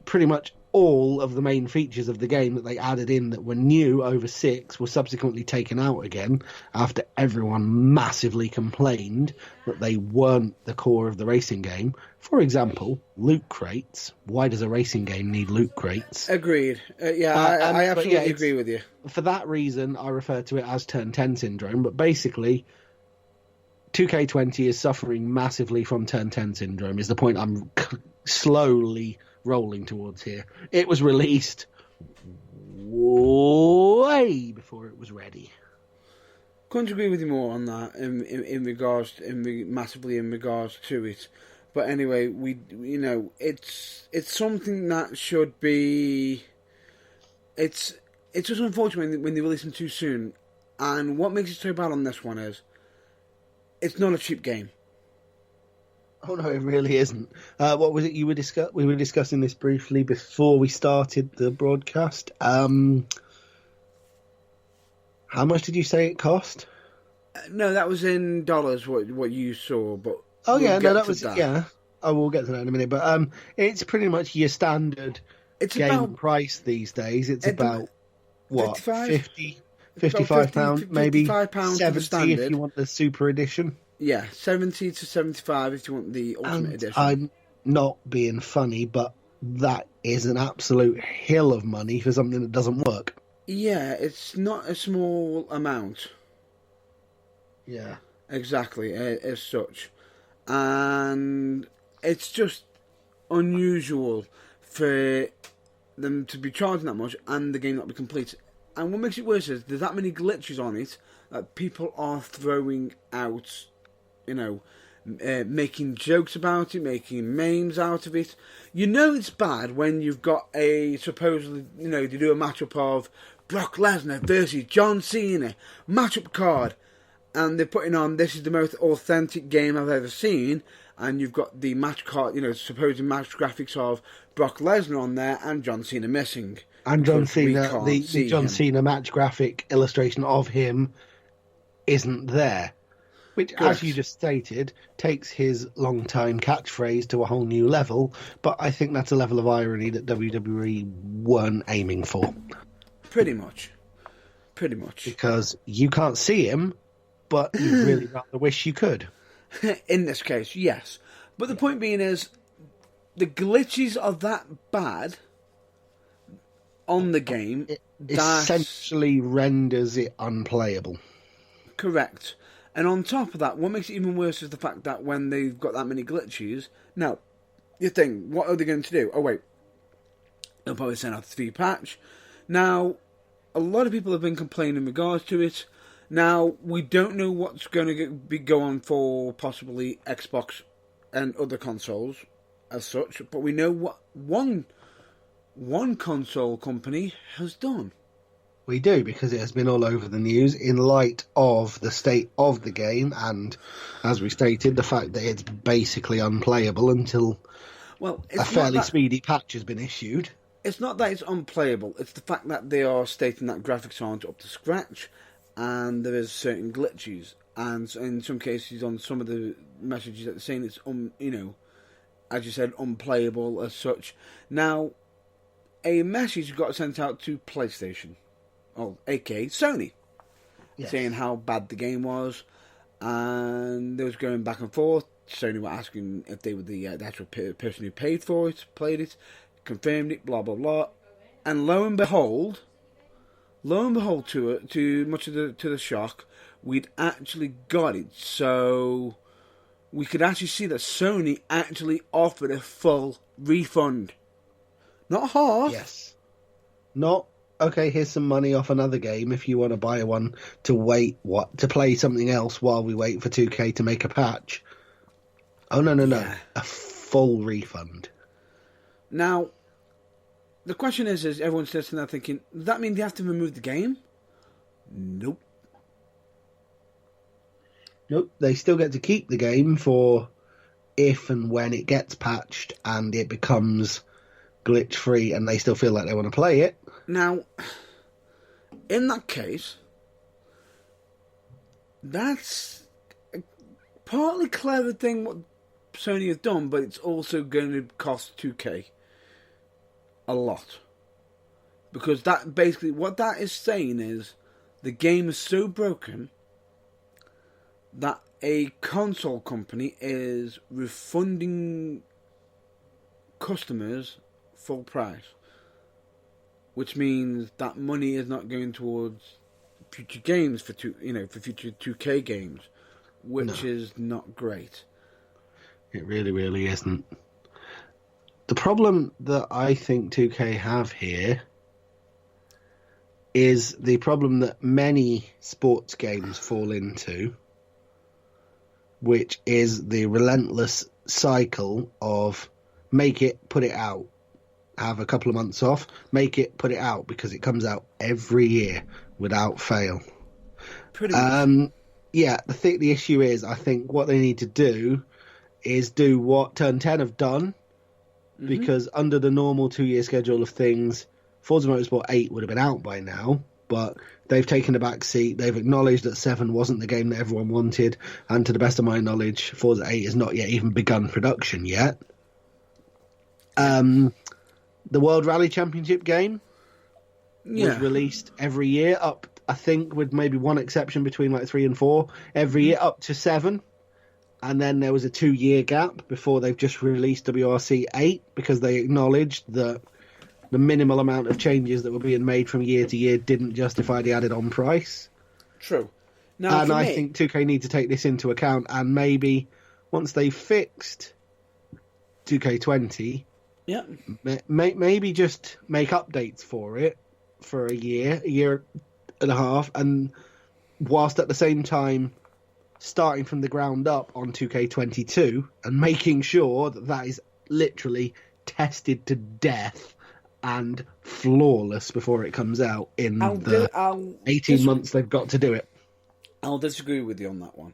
pretty much all of the main features of the game that they added in that were new over 6 were subsequently taken out again after everyone massively complained that they weren't the core of the racing game. For example, loot crates. Why does a racing game need loot crates? Agreed. I absolutely agree with you. For that reason, I refer to it as Turn 10 syndrome, but basically 2K20 is suffering massively from Turn 10 syndrome, is the point I'm slowly rolling towards here. It was released way before it was ready. Couldn't agree with you more on that massively in regards to it. But anyway, it's something that should be. It's just unfortunate when they release them too soon, and what makes it so bad on this one is it's not a cheap game. Oh no, it really isn't. What was it you were we were discussing this briefly before we started the broadcast. How much did you say it cost? No, that was in dollars. What you saw, but I will get to that in a minute. But it's pretty much your standard game price these days. It's about what, 55 pounds, maybe £70 if you want the super edition. Yeah, 70 to 75 if you want the Ultimate Edition. I'm not being funny, but that is an absolute hill of money for something that doesn't work. Yeah, it's not a small amount. Yeah. Exactly, as such. And it's just unusual for them to be charging that much and the game not be complete. And what makes it worse is there's that many glitches on it that people are throwing out, you know, making jokes about it, making memes out of it. You know it's bad when you've got a supposedly, they do a matchup of Brock Lesnar versus John Cena matchup card, and they're putting on this is the most authentic game I've ever seen, and you've got the match card, supposed match graphics of Brock Lesnar on there and John Cena missing. And John Cena, can't the see John him. Cena match graphic illustration of him isn't there. Which, as Correct. you just stated, takes his long-time catchphrase to a whole new level. But I think that's a level of irony that WWE weren't aiming for. Pretty much. Because you can't see him, but you really rather wish you could. In this case, yes. But the point being is, the glitches are that bad on the game. It that essentially renders it unplayable. Correct. And on top of that, what makes it even worse is the fact that when they've got that many glitches, now, you think, what are they going to do? Oh, wait. They'll probably send out a 3 patch. Now, a lot of people have been complaining in regards to it. Now, we don't know what's going to be going for possibly Xbox and other consoles as such, but we know what one console company has done. We do, because it has been all over the news in light of the state of the game and, as we stated, the fact that it's basically unplayable until a fairly speedy patch has been issued. It's not that it's unplayable, it's the fact that they are stating that graphics aren't up to scratch and there is certain glitches. And in some cases, on some of the messages that they're saying, it's, as you said, unplayable as such. Now, a message got sent out to PlayStation, aka Sony, Yes. saying how bad the game was, and they was going back and forth. Sony were asking if they were the actual person who paid for it, played it, confirmed it, blah blah blah, and lo and behold, to much of the shock, we'd actually got it. So we could actually see that Sony actually offered a full refund, not half. Yes. Not, okay, here's some money off another game if you want to buy one to play something else while we wait for 2K to make a patch. Oh, no. Yeah. A full refund. Now, the question is everyone's sitting there thinking, does that mean they have to remove the game? Nope. Nope, they still get to keep the game for if and when it gets patched and it becomes glitch-free and they still feel like they want to play it. Now, in that case, that's a partly clever thing what Sony have done, but it's also going to cost 2K a lot. Because that basically, what that is saying is, the game is so broken that a console company is refunding customers full price. Which means that money is not going towards future games for future 2K games, which is not great. It really, really isn't. The problem that I think 2K have here is the problem that many sports games fall into, which is the relentless cycle of make it, put it out, have a couple of months off, make it, put it out, because it comes out every year without fail. Pretty much. Yeah, the issue is, I think what they need to do is do what Turn 10 have done, because under the normal 2-year schedule of things, Forza Motorsport 8 would have been out by now, but they've taken a back seat. They've acknowledged that 7 wasn't the game that everyone wanted, and to the best of my knowledge, Forza 8 has not yet even begun production yet. The World Rally Championship game was released every year up, I think, with maybe one exception between like 3 and 4, every year up to 7. And then there was a 2-year gap before they've just released WRC 8 because they acknowledged that the minimal amount of changes that were being made from year to year didn't justify the added on price. True. Now, And for I me, think 2K need to take this into account, and maybe once they fixed 2K20, yeah, maybe just make updates for it for a year and a half, and whilst at the same time starting from the ground up on 2K22 and making sure that that is literally tested to death and flawless before it comes out in the 18 months they've got to do it. I'll disagree with you on that one.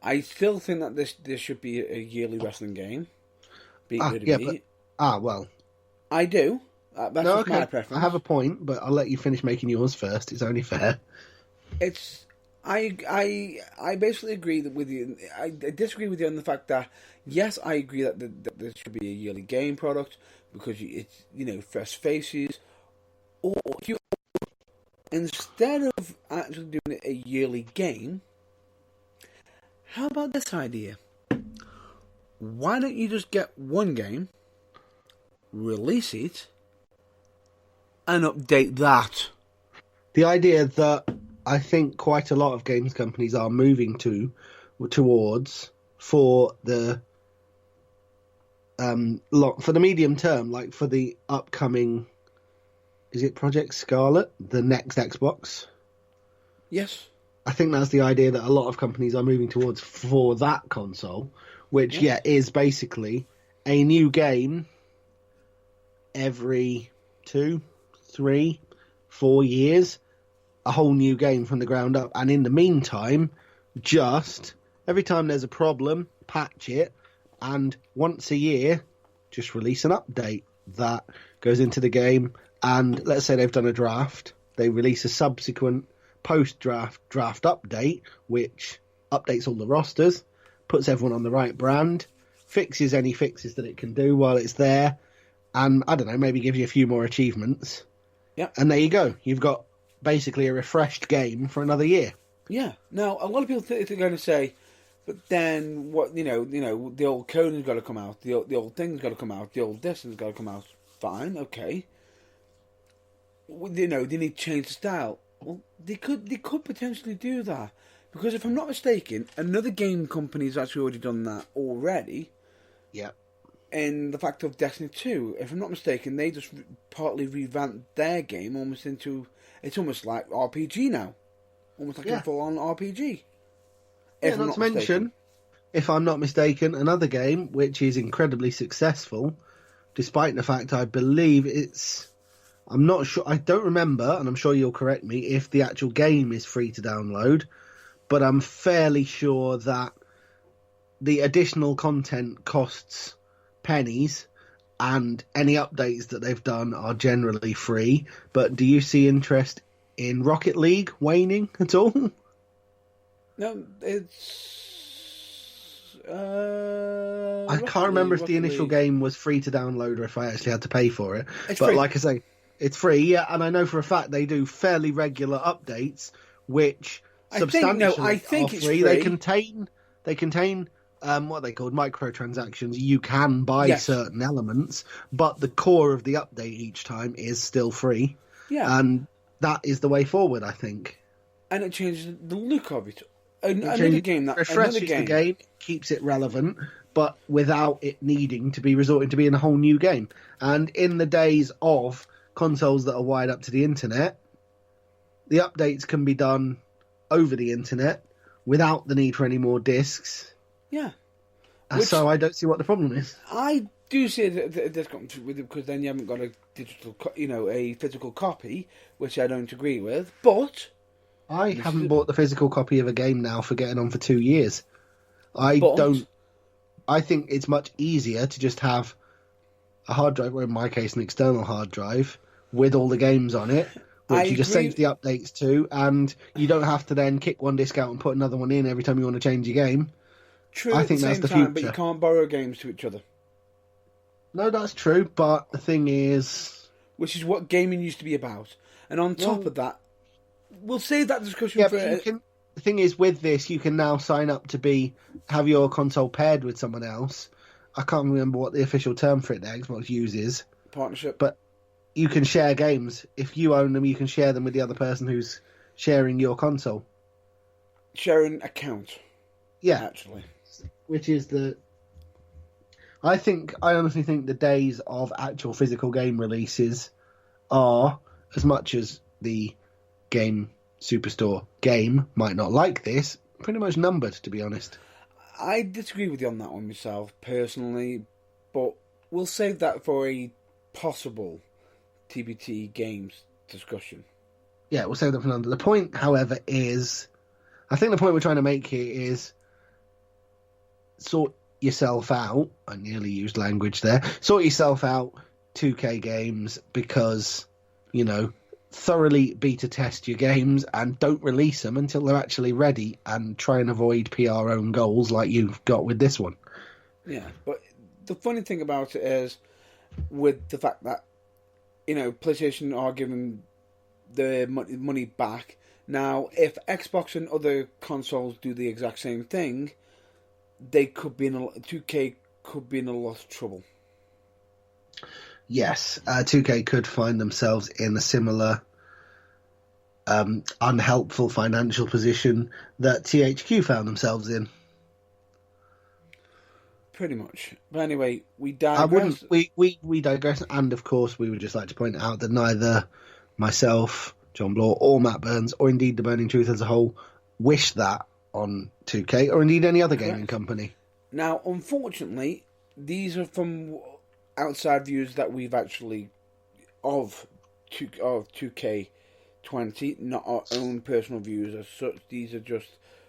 I still think that this should be a yearly wrestling game. Well. I do. That's just my preference. I have a point, but I'll let you finish making yours first. It's only fair. I basically agree with you. I disagree with you on the fact that, yes, I agree that this should be a yearly game product because it's, fresh faces. Or instead of actually doing a yearly game, how about this idea? Why don't you just get one game, release it, and update that? The idea that I think quite a lot of games companies are moving towards for the medium term, like for the upcoming, is it Project Scarlet, the next Xbox? Yes. I think that's the idea that a lot of companies are moving towards for that console, which is basically a new game every 2, 3, 4 years. A whole new game from the ground up, and in the meantime, just every time there's a problem, patch it, and once a year, just release an update that goes into the game. And let's say they've done a draft, they release a subsequent post-draft update, which updates all the rosters, puts everyone on the right brand, fixes any fixes that it can do while it's there, and I don't know, maybe gives you a few more achievements. Yeah. And there you go. You've got basically a refreshed game for another year. Yeah. Now, a lot of people they're going to say, but then what? The old coding's got to come out. The old thing's got to come out. The old this has got to come out. Fine, okay. They need to change the style. Well, they could potentially do that because if I'm not mistaken, another game company's actually already done that already. Yeah. In the fact of Destiny 2, if I'm not mistaken, they just partly revamped their game almost into. It's almost like RPG now. Almost like a full-on RPG. Not to mention, if I'm not mistaken, another game which is incredibly successful, despite the fact I believe I'm not sure, I don't remember, and I'm sure you'll correct me, if the actual game is free to download, but I'm fairly sure that the additional content costs pennies, and any updates that they've done are generally free. But do you see interest in Rocket League waning at all? No, it's... I can't remember if the initial game was free to download or if I actually had to pay for it. It's but free. Like I say, it's free, yeah, and I know for a fact they do fairly regular updates, which substantially I think are it's free. free. They contain what are they called, microtransactions. You can buy certain elements, but the core of the update each time is still free. Yeah. And that is the way forward, I think. And it changes the look of it. Refreshes the game, keeps it relevant, but without it needing to be resorting to being a whole new game. And in the days of consoles that are wired up to the internet, the updates can be done over the internet without the need for any more discs. Yeah. So I don't see what the problem is. I do see a discount with it because then you haven't got a digital, a physical copy, which I don't agree with. But I haven't bought the physical copy of a game now for getting on for 2 years. I think it's much easier to just have a hard drive, or in my case, an external hard drive with all the games on it, which you just save the updates to, and you don't have to then kick one disc out and put another one in every time you want to change your game. True, I think that's the future. But you can't borrow games to each other. No, that's true, but the thing is... Which is what gaming used to be about. And on top of that, we'll save that discussion for... the thing is, with this, you can now sign up to have your console paired with someone else. I can't remember what the official term for it that Xbox uses. Partnership. But you can share games. If you own them, you can share them with the other person who's sharing your console. Sharing account. Yeah, Actually. which is I honestly think the days of actual physical game releases are, as much as the Game Superstore game might not like this, pretty much numbered, to be honest. I disagree with you on that one myself, personally, but we'll save that for a possible TBT games discussion. Yeah, we'll save that for another. The point, however, I think the point we're trying to make here is sort yourself out. I nearly used language there. Sort yourself out 2K games because, thoroughly beta test your games and don't release them until they're actually ready, and try and avoid PR own goals like you've got with this one. Yeah, but the funny thing about it is, with the fact that, PlayStation are giving the money back. Now, if Xbox and other consoles do the exact same thing, they could be 2K could be in a lot of trouble. Yes, 2K could find themselves in a similar unhelpful financial position that THQ found themselves in. Pretty much. But anyway, we digress. We digress, and of course, we would just like to point out that neither myself, John Bloor, or Matt Burns, or indeed the Burning Truth as a whole, wish that on 2K, or indeed any other gaming company. Now, unfortunately, these are from outside views that we've actually of 2K20, not our own personal views as such. These are just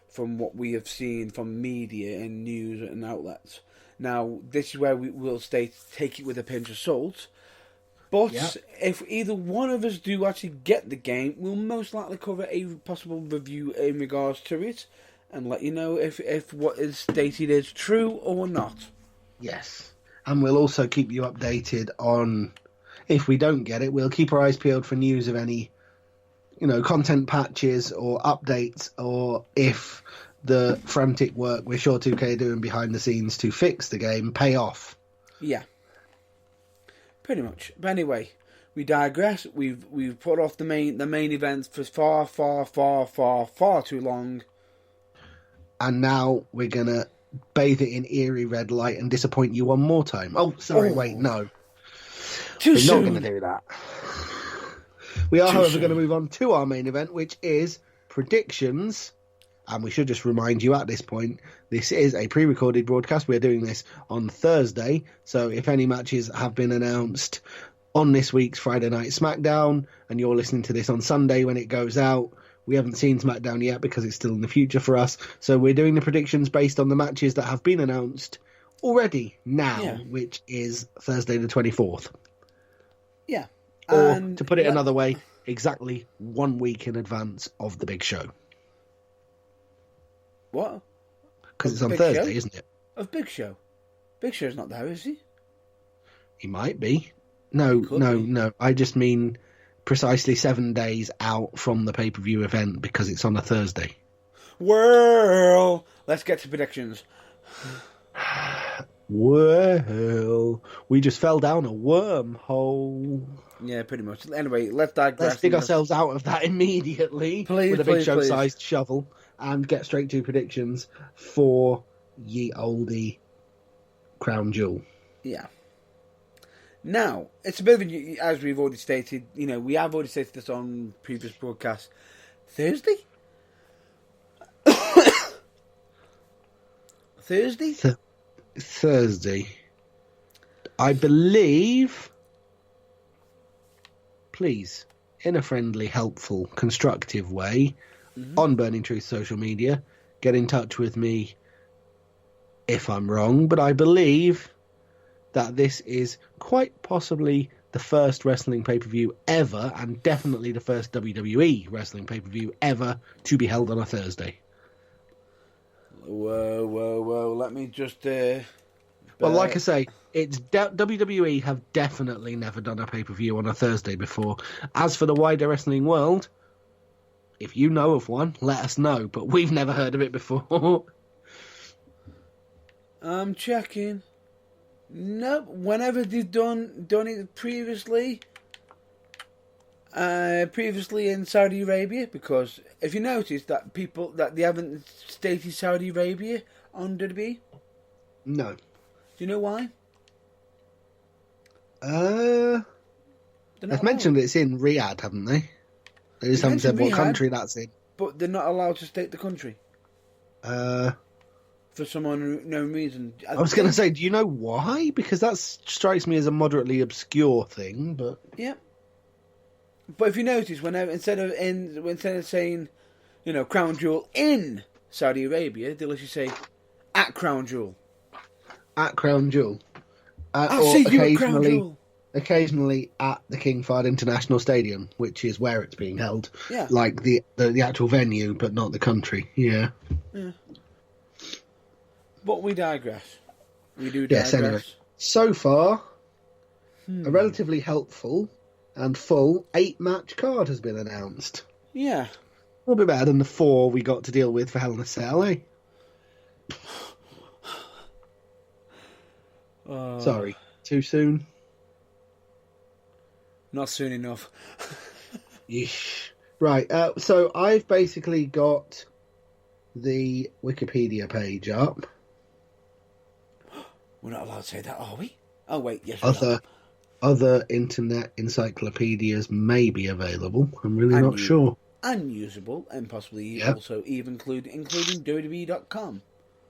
from what we have seen from media and news and outlets. Now, this is where we will state, take it with a pinch of salt. But if either one of us do actually get the game, we'll most likely cover a possible review in regards to it, and let you know if what is stated is true or not. Yes. And we'll also keep you updated on, if we don't get it, we'll keep our eyes peeled for news of any, content patches or updates, or if the frantic work we're sure 2K are doing behind the scenes to fix the game pay off. Yeah. Pretty much. But anyway, we digress. We've put off the main events for far too long. And now we're gonna bathe it in eerie red light and disappoint you one more time. Oh, sorry, wait, no. We're not going to do that. We are, however, going to move on to our main event, which is predictions. And we should just remind you at this point, this is a pre-recorded broadcast. We're doing this on Thursday. So if any matches have been announced on this week's Friday Night SmackDown, and you're listening to this on Sunday when it goes out, we haven't seen SmackDown yet because it's still in the future for us. So we're doing the predictions based on the matches that have been announced already now, which is Thursday the 24th. Yeah. Or, to put it another way, exactly 1 week in advance of the big show. What? Because it's on Thursday, isn't it? Of Big Show? Big Show's not there, is he? He might be. No. I just mean precisely 7 days out from the pay-per-view event because it's on a Thursday. Well, let's get to predictions. Well, we just fell down a wormhole. Yeah, pretty much. Anyway, let's digress. Let's dig ourselves out of that immediately with a big show-sized shovel and get straight to predictions for ye oldie Crown Jewel. Yeah. Now, it's a bit of a, as we've already stated, we have already stated this on previous broadcasts. Thursday? Thursday. I believe, please, in a friendly, helpful, constructive way, on Burning Truth social media, get in touch with me if I'm wrong, but I believe that this is quite possibly the first wrestling pay-per-view ever, and definitely the first WWE wrestling pay-per-view ever to be held on a Thursday. Whoa. Let me just... Well, like I say, WWE have definitely never done a pay-per-view on a Thursday before. As for the wider wrestling world, if you know of one, let us know, but we've never heard of it before. I'm checking. Nope. Whenever they've done it previously, Previously in Saudi Arabia, because if you notice that they haven't stated Saudi Arabia on WWE. No. Do you know why? They've mentioned it's in Riyadh, haven't they? They just haven't said what country that's in. But they're not allowed to state the country. For some unknown reason. I was going to say, do you know why? Because that strikes me as a moderately obscure thing, but... Yeah. But if you notice, instead of saying, Crown Jewel in Saudi Arabia, they'll actually say, at Crown Jewel. At Crown Jewel. I'll see you at Crown Jewel. Occasionally at the King Fahd International Stadium, which is where it's being held. Yeah. Like the actual venue, but not the country. Yeah. Yeah. But we digress. We do digress. Yes, anyway. So far, a relatively helpful and full 8-match card has been announced. Yeah. A little bit better than the 4 we got to deal with for Hell in a Cell, eh? Sorry, too soon? Not soon enough. Yeesh. Right, so I've basically got the Wikipedia page up. We're not allowed to say that, are we? Oh, wait, yes, we are. Other internet encyclopedias may be available. I'm really not sure. Unusable, and possibly also even including WWE.com.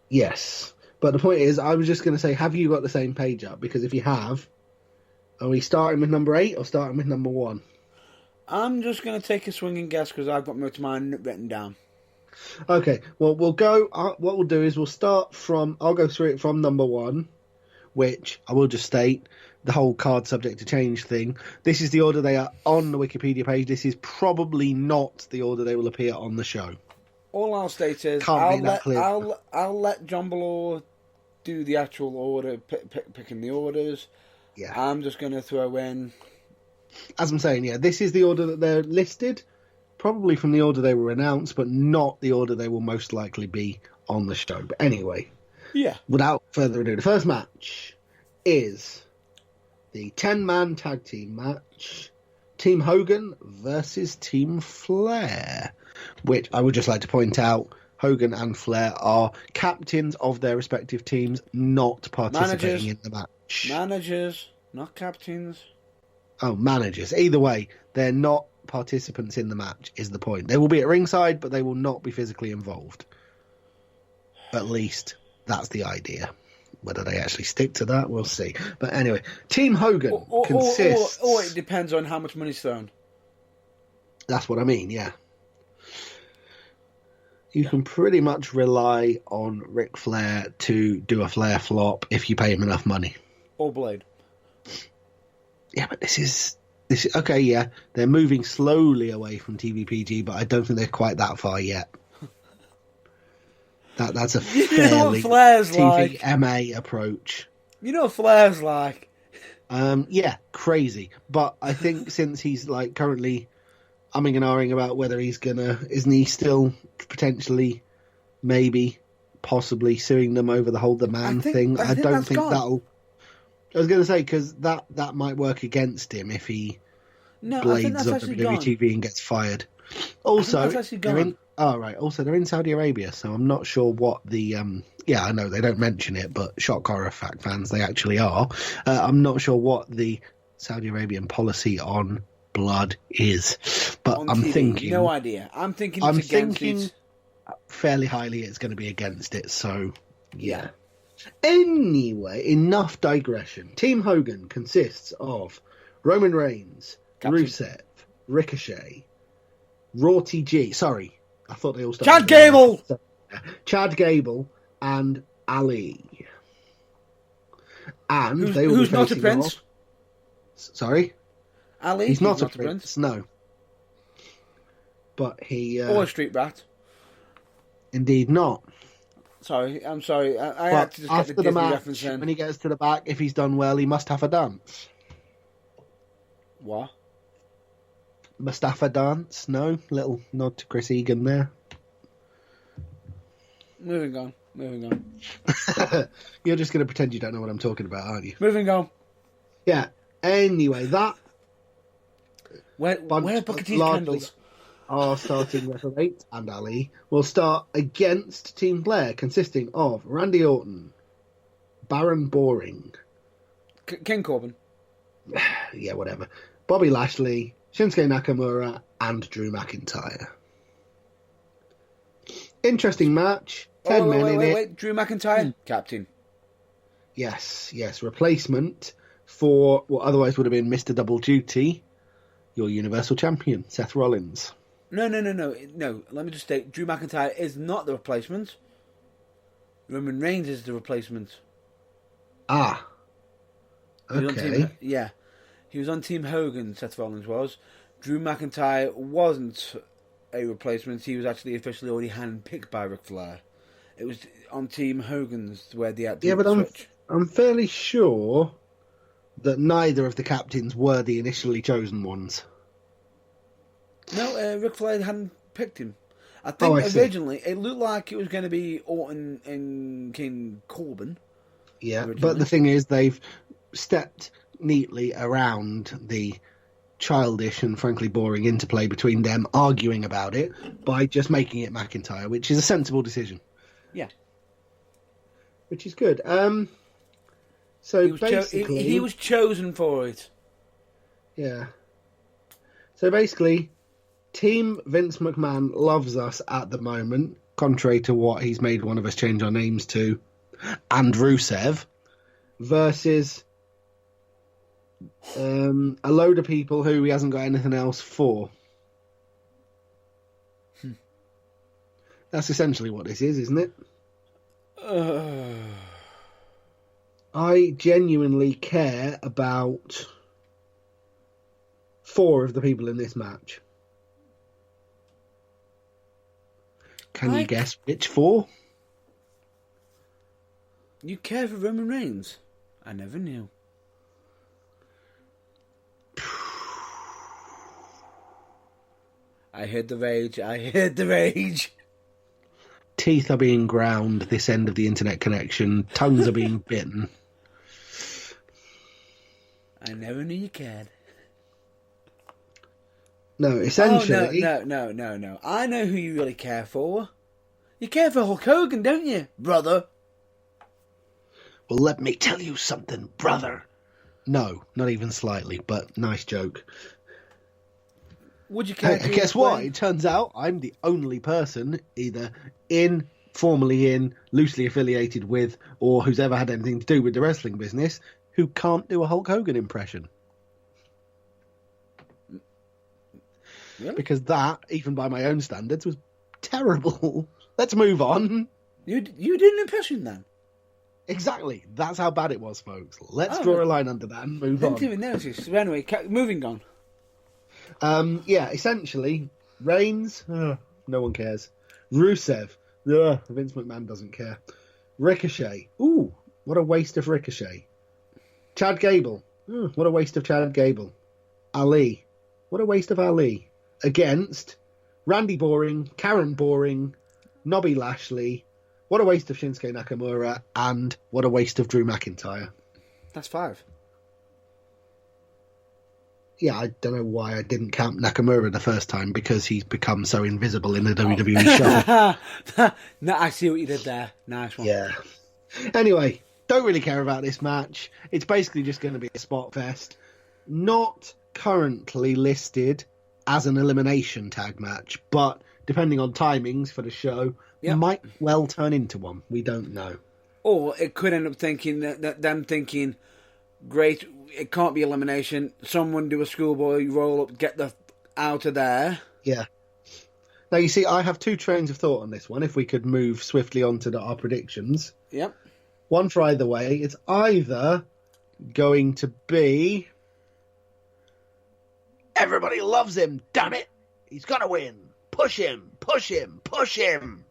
Yes. But the point is, I was just going to say, have you got the same page up? Because if you have, are we starting with number 8 or starting with number 1? I'm just going to take a swinging guess because I've got most of mine written down. Okay, well, we'll go... what we'll do is we'll start from... I'll go through it from number 1, which I will just state, the whole card subject to change thing. This is the order they are on the Wikipedia page. This is probably not the order they will appear on the show. All I'll state is I'll let John Ballor do the actual order, picking the orders. Yeah. I'm just going to throw in... As I'm saying, yeah, this is the order that they're listed, probably from the order they were announced, but not the order they will most likely be on the show. But anyway, without further ado, the first match is the 10-man tag team match, Team Hogan versus Team Flair, which I would just like to point out, Hogan and Flair are captains of their respective teams, not participating in the match. Managers, not captains. Oh, managers. Either way, they're not participants in the match, is the point. They will be at ringside, but they will not be physically involved. At least, that's the idea. Whether they actually stick to that, we'll see. But anyway, Team Hogan consists... Or it depends on how much money's thrown. That's what I mean, yeah. You can pretty much rely on Ric Flair to do a Flair flop if you pay him enough money. Or Blade. Yeah, but this is okay, yeah. They're moving slowly away from TVPG, but I don't think they're quite that far yet. That's a fairly TVMA approach. You know what Flair's like. Yeah, crazy. But I think since he's like currently umming and ahhing about whether isn't he still potentially, maybe, possibly suing them over the Hold the Man thing? I don't think that'll... I was going to say, because that might work against him if he blades up WTV and gets fired. Also, they're in Saudi Arabia, so I'm not sure what the... I know they don't mention it, but shock horror fact fans, they actually are. I'm not sure what the Saudi Arabian policy on blood is, but I'm thinking... No idea. I'm thinking fairly highly it's going to be against it, so yeah. Anyway, enough digression. Team Hogan consists of Roman Reigns, Rusev, Ricochet, Rorty G. Sorry, I thought they all started. Chad Gable, and Ali. And they will who's be not a prince? Sorry, Ali. He's not a prince. No, but he or a street rat. Indeed not. I'm sorry. I had to just get the Disney reference in. When he gets to the back, if he's done well, he must have a dance. What? Mustafa dance? No? Little nod to Chris Egan there. Moving on. You're just going to pretend you don't know what I'm talking about, aren't you? Moving on. Yeah. Anyway, that Where are Booker T's candles? Our starting referee and Ali will start against Team Blair, consisting of Randy Orton, Baron Boring, King Corbin. Yeah, whatever. Bobby Lashley, Shinsuke Nakamura, and Drew McIntyre. Interesting match. 10 men in it. Wait. Drew McIntyre, captain. Yes. Replacement for what otherwise would have been Mr. Double Duty, your Universal Champion, Seth Rollins. No. Let me just state, Drew McIntyre is not the replacement. Roman Reigns is the replacement. Ah. Okay. He was on Team Hogan, Seth Rollins was. Drew McIntyre wasn't a replacement. He was actually officially already handpicked by Ric Flair. It was on Team Hogan's where they had to switch. I'm fairly sure that neither of the captains were the initially chosen ones. No, Ric Flair hadn't picked him. I think originally it looked like it was going to be Orton and King Corbin. Yeah, but the thing is, they've stepped neatly around the childish and frankly boring interplay between them arguing about it by just making it McIntyre, which is a sensible decision. Yeah. Which is good. So basically... he was chosen for it. Yeah. So basically, Team Vince McMahon loves us at the moment, contrary to what he's made one of us change our names to, and Rusev, versus a load of people who he hasn't got anything else for. That's essentially what this is, isn't it? I genuinely care about 4 of the people in this match. Can you guess which 4? You care for Roman Reigns? I never knew. I heard the rage. Teeth are being ground this end of the internet connection. Tongues are being bitten. I never knew you cared. No, essentially... Oh, no. I know who you really care for. You care for Hulk Hogan, don't you, brother? Well, let me tell you something, brother. No, not even slightly, but nice joke. Would you care? Guess what? It turns out I'm the only person either formally in, loosely affiliated with, or who's ever had anything to do with the wrestling business who can't do a Hulk Hogan impression. Really? Because that, even by my own standards, was terrible. Let's move on. You did an impression then? Exactly. That's how bad it was, folks. Let's draw a line under that and move on. Didn't even notice. So anyway, moving on. Essentially, Reigns, no one cares. Rusev, Vince McMahon doesn't care. Ricochet, ooh, what a waste of Ricochet. Chad Gable, what a waste of Chad Gable. Ali, what a waste of Ali. Against Randy Boring, Karen Boring, Nobby Lashley, what a waste of Shinsuke Nakamura, and what a waste of Drew McIntyre. That's 5. Yeah, I don't know why I didn't count Nakamura the first time, because he's become so invisible in the WWE show. No, I see what you did there. Nice one. Yeah. Anyway, don't really care about this match. It's basically just going to be a spot fest. Not currently listed as an elimination tag match, but depending on timings for the show, might well turn into one. We don't know. Or it could end up thinking that them thinking, great, it can't be elimination. Someone do a schoolboy roll up, get the out of there. Yeah. Now, you see, I have 2 trains of thought on this one, if we could move swiftly on to our predictions. Yep. One for either way. It's either going to be... Everybody loves him, damn it! He's got to win! Push him! Push him! Push him!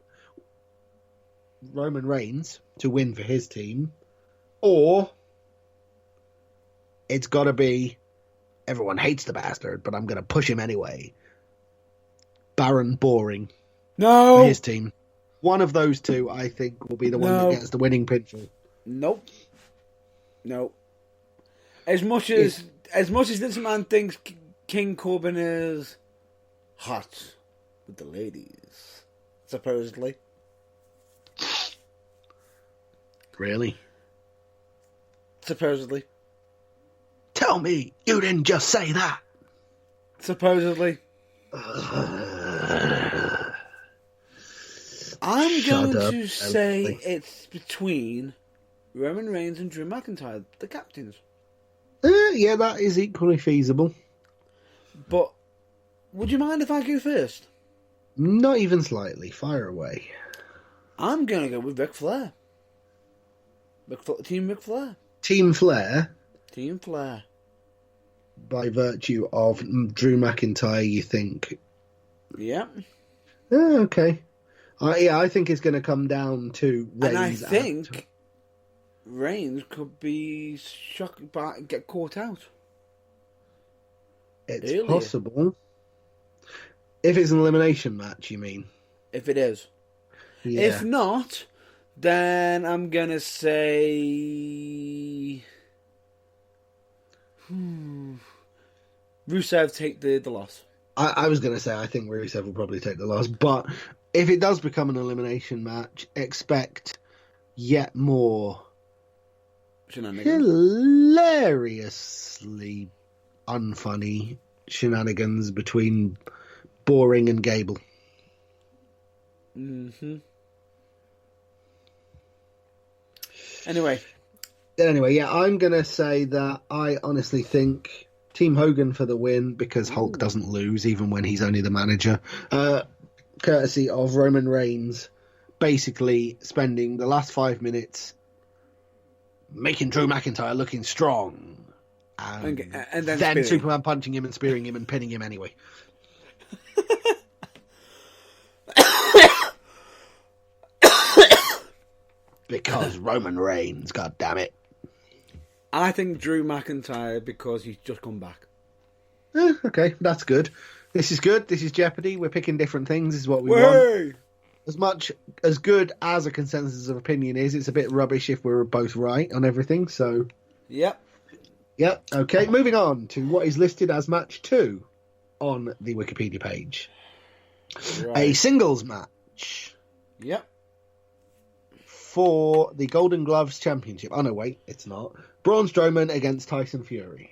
Roman Reigns to win for his team. Or... it's got to be, everyone hates the bastard, but I'm going to push him anyway. Baron Boring. No! For his team. One of those 2, I think, will be the one that gets the winning pinfall. Nope. As much as Vince McMahon thinks King Corbin is hot with the ladies, supposedly. Really? Supposedly. Tell me you didn't just say that. Supposedly. I'm Shut going up, to say everybody. it's between Roman Reigns and Drew McIntyre, the captains. Yeah, that is equally feasible. But would you mind if I go first? Not even slightly. Fire away. I'm going to go with Ric Flair. Team Ric Flair. Team Flair, Team Flair. by virtue of Drew McIntyre, you think? Yep. Okay. I think it's going to come down to Reigns. And I think Reigns could be shocked by get caught out. It's Earlier. possible. If it's an elimination match, you mean? If it is. Yeah. If not, then I'm gonna say Rusev take the loss. I was going to say I think Rusev will probably take the loss, but if it does become an elimination match, expect yet more Shenanigans. hilariously unfunny shenanigans between Boring and Gable. Anyway, Yeah, I'm going to say that I honestly think Team Hogan for the win because Hulk doesn't lose even when he's only the manager. Courtesy of Roman Reigns basically spending the last 5 minutes making Drew McIntyre looking strong. And then then spearing. Superman punching him and spearing him and pinning him anyway. Because Roman Reigns, god damn it. I think Drew McIntyre because he's just come back. Okay, that's good. This is good. This is Jeopardy. We're picking different things. This is what we want. As good as a consensus of opinion is, it's a bit rubbish if we're both right on everything. So, Yep. yep. Okay, moving on to what is listed as match 2 on the Wikipedia page. Right. A singles match Yep. for the Golden Gloves Championship. Oh, no, wait, it's not. Braun Strowman against Tyson Fury.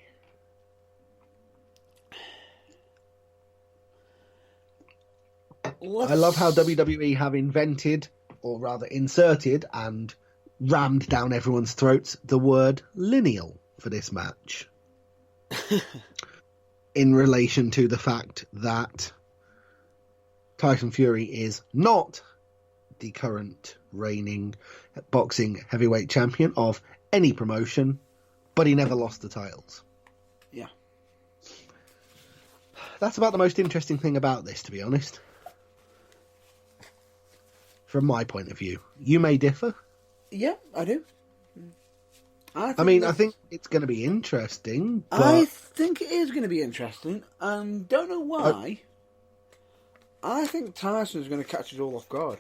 I love how WWE have invented, or rather inserted, and rammed down everyone's throats the word lineal for this match. In relation to the fact that Tyson Fury is not the current reigning boxing heavyweight champion of any promotion, but he never lost the titles. Yeah. That's about the most interesting thing about this, to be honest. From my point of view. You may differ. Yeah, I do. I think it's going to be interesting, but I think it is going to be interesting, and don't know why. I think Tyson's going to catch us all off guard.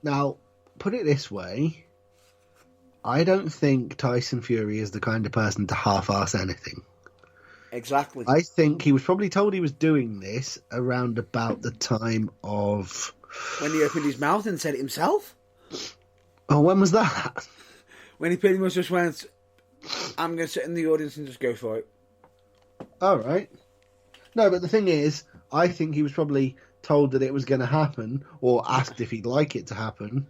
now, put it this way, I don't think Tyson Fury is the kind of person to half-arse anything. Exactly. I think he was probably told he was doing this around about the time of... When he opened his mouth and said it himself? Oh, when was that? When he pretty much just went, I'm going to sit in the audience and just go for it. All right. No, but the thing is, I think he was probably told that it was going to happen, or asked if he'd like it to happen.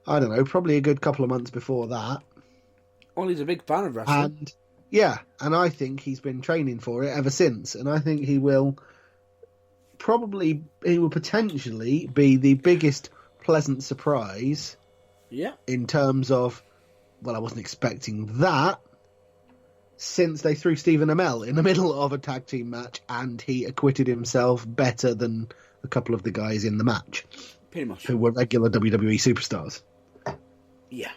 I don't know, probably a good couple of months before that. Well, he's a big fan of wrestling. And yeah, and I think he's been training for it ever since. And I think he will potentially be the biggest pleasant surprise Yeah. in terms of, well, I wasn't expecting that, since they threw Stephen Amell in the middle of a tag team match and he acquitted himself better than a couple of the guys in the match Pretty much. who were regular WWE superstars. Yeah.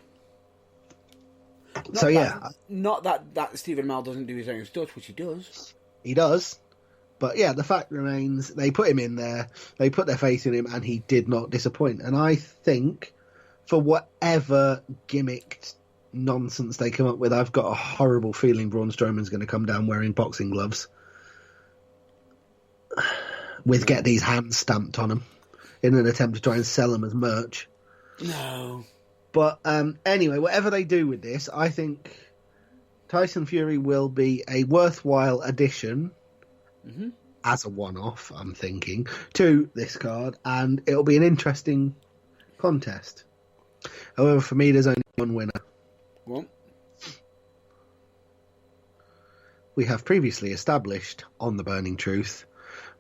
So, yeah. Not that Stephen Amell doesn't do his own stuff, which he does. He does. But yeah, the fact remains, they put him in there, they put their faith in him, and he did not disappoint. And I think, for whatever gimmick nonsense they come up with, I've got a horrible feeling Braun Strowman's going to come down wearing boxing gloves with get these hands stamped on them in an attempt to try and sell them as merch. No. But anyway, whatever they do with this, I think Tyson Fury will be a worthwhile addition as a one-off, I'm thinking, to this card, and it'll be an interesting contest. However, for me, there's only one winner. What? We have previously established on The Burning Truth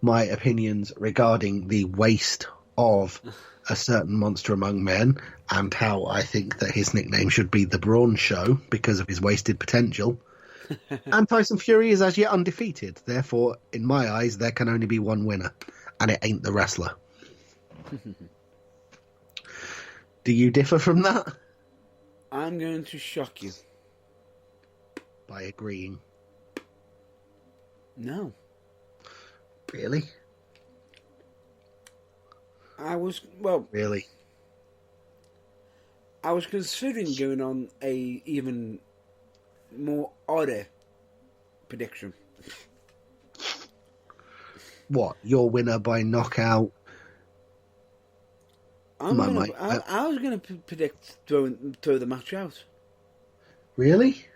my opinions regarding the waste of a certain monster among men and how I think that his nickname should be The Brawn Show because of his wasted potential. And Tyson Fury is as yet undefeated. Therefore, in my eyes, there can only be one winner, and it ain't the wrestler. Do you differ from that? I'm going to shock you. By agreeing. No. Really? Really? I was considering going on a even more odder prediction. What? Your winner by knockout? I was going to predict throw the match out. Really?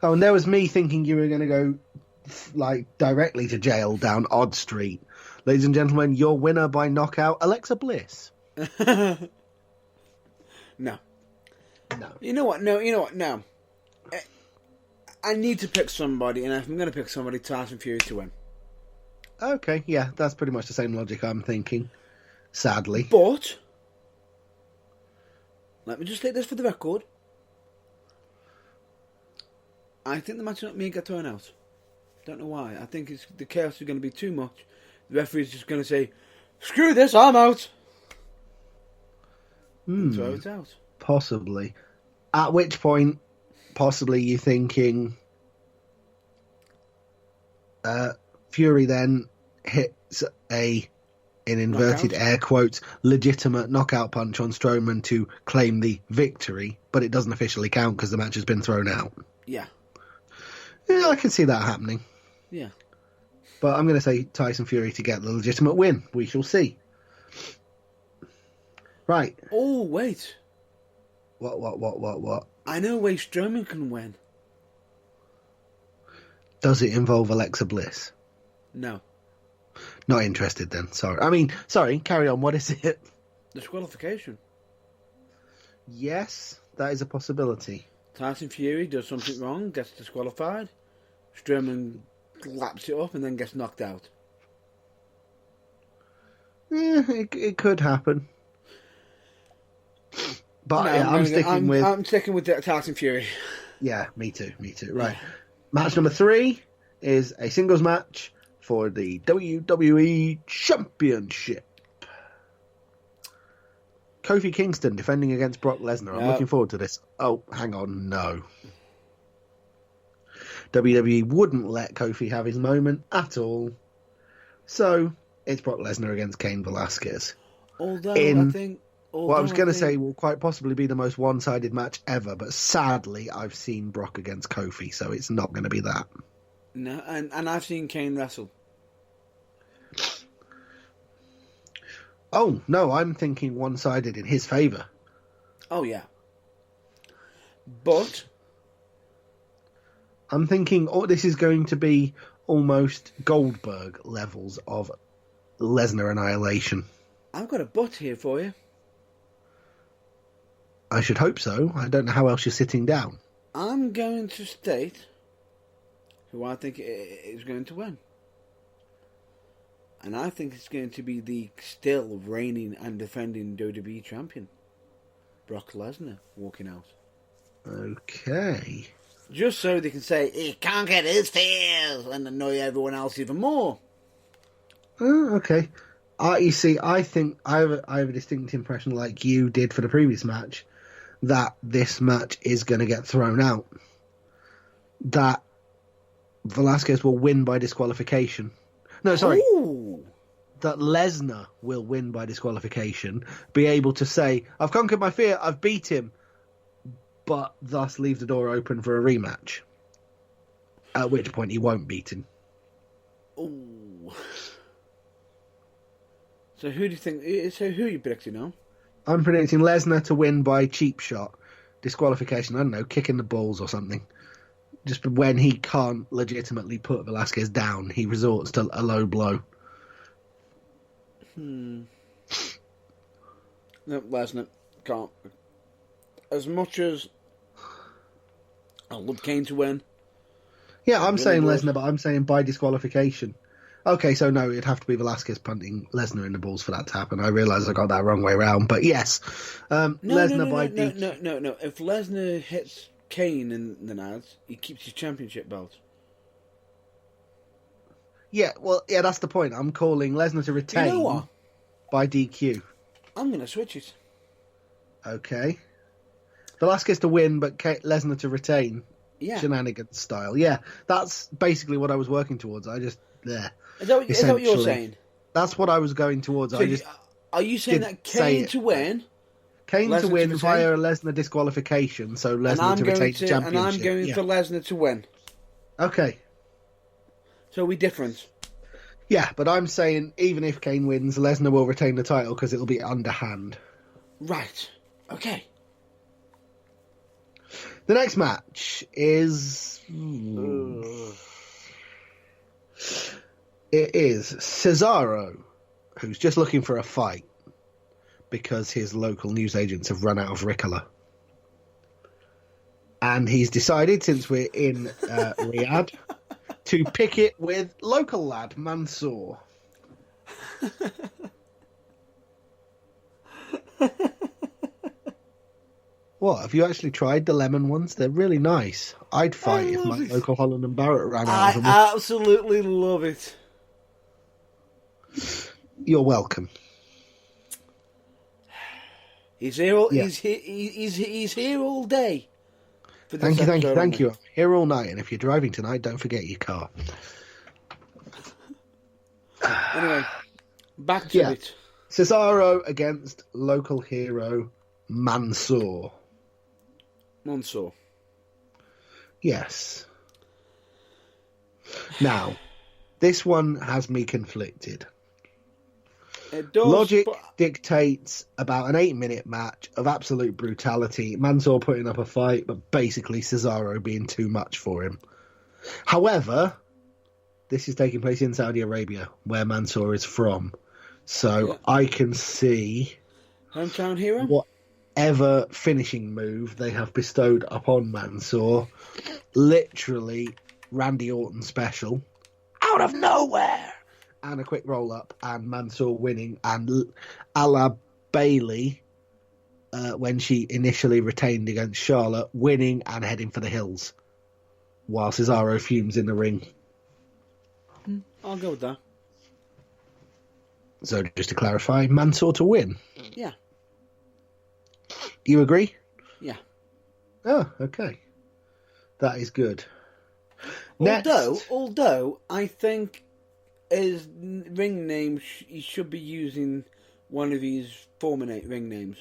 Oh, and there was me thinking you were going to go directly to jail down Odd Street. Ladies and gentlemen, your winner by knockout, Alexa Bliss. No. No. You know what? No. I need to pick somebody, and if I'm going to pick somebody, Tyson Fury to win. Okay, yeah, that's pretty much the same logic I'm thinking. Sadly. But, let me just take this for the record. I think the match may get thrown out. Don't know why. I think the chaos is going to be too much. The referee's just going to say, "Screw this, I'm out." And throw it out. Possibly. At which point, possibly you thinking Fury then hits a, in inverted knockout. air quotes, legitimate knockout punch on Strowman to claim the victory, but it doesn't officially count because the match has been thrown out. Yeah. Yeah, I can see that happening. Yeah. But I'm going to say Tyson Fury to get the legitimate win. We shall see. Right. Oh, wait. What? I know a way Strowman can win. Does it involve Alexa Bliss? No. Not interested then. Sorry. Carry on. What is it? Disqualification. Yes, that is a possibility. Tyson Fury does something wrong, gets disqualified. Strowman laps it up and then gets knocked out. It could happen. But No, yeah, I'm sticking with Tyson Fury. Yeah, me too. Right. Match number 3 is a singles match for the WWE Championship. Kofi Kingston defending against Brock Lesnar. I'm looking forward to this. Oh, hang on, no. WWE wouldn't let Kofi have his moment at all. So, it's Brock Lesnar against Cain Velasquez. Although I think... What I was going to say will quite possibly be the most one-sided match ever, but sadly, I've seen Brock against Kofi, so it's not going to be that. No, and I've seen Kane wrestle. Oh, no, I'm thinking one-sided in his favour. Oh, yeah. But... I'm thinking this is going to be almost Goldberg levels of Lesnar annihilation. I've got a but here for you. I should hope so. I don't know how else you're sitting down. I'm going to state who I think is going to win. And I think it's going to be the still reigning and defending WWE champion, Brock Lesnar, walking out. Okay. Just so they can say, he can't get his fears, and annoy everyone else even more. Oh, okay. You see, I think I have a distinct impression, like you did for the previous match, that this match is going to get thrown out. That Velasquez will win by disqualification. No, sorry. Ooh. That Lesnar will win by disqualification, be able to say, I've conquered my fear, I've beat him, but thus leave the door open for a rematch. At which point he won't beat him. Ooh. So who do you think? So who are you predicting now? I'm predicting Lesnar to win by cheap shot, disqualification. I don't know, kicking the balls or something. Just when he can't legitimately put Velasquez down, he resorts to a low blow. No, Lesnar can't. As much as I love Kane to win. Yeah, I'm really saying would. Lesnar, but I'm saying by disqualification. Okay, so no, it'd have to be Velasquez punting Lesnar in the balls for that to happen. I realise I got that wrong way round, but yes. Lesnar by DQ. No. If Lesnar hits Kane in the nads, he keeps his championship belt. Yeah, well, yeah, that's the point. I'm calling Lesnar to retain You know what? by DQ. I'm going to switch it. Okay. Velasquez to win, but Lesnar to retain. Yeah. Shenanigans style. Yeah, that's basically what I was working towards. I just, there. Is that what you're Essentially. saying? That's what I was going towards. So are you saying that say Kane it. to win? Kane Lesnar to to win retain? via a Lesnar disqualification, so And Lesnar I'm to going retain the championship. and I'm going yeah. for Lesnar to win. Okay. So we're different. Yeah, but I'm saying even if Kane wins, Lesnar will retain the title because it'll be underhand. Right. Okay. The next match is... It is Cesaro, who's just looking for a fight because his local newsagents have run out of Ricola. And he's decided, since we're in Riyadh, to pick it with local lad Mansoor. What, have you actually tried the lemon ones? They're really nice. I'd fight if my local Holland and Barrett ran out of them. I absolutely love it. You're welcome. He's here. Yeah. He's here all day. for this Thank you. episode only. I'm here all night, and if you're driving tonight, don't forget your car. Anyway, back to it. Cesaro against local hero Mansoor. Mansoor. Yes. Now, this one has me conflicted. It does, Logic but dictates about an 8-minute match of absolute brutality. Mansoor putting up a fight, but basically Cesaro being too much for him. However, this is taking place in Saudi Arabia, where Mansoor is from. So I can see hometown hero. Whatever finishing move they have bestowed upon Mansoor, literally Randy Orton special, out of nowhere, and a quick roll up, and Mansoor winning, and a la Bailey when she initially retained against Charlotte, winning and heading for the hills, while Cesaro fumes in the ring. I'll go with that. So just to clarify, Mansoor to win. Yeah. You agree? Yeah. Oh, okay. That is good. Next. Although I think his ring name, he should be using one of his former ring names.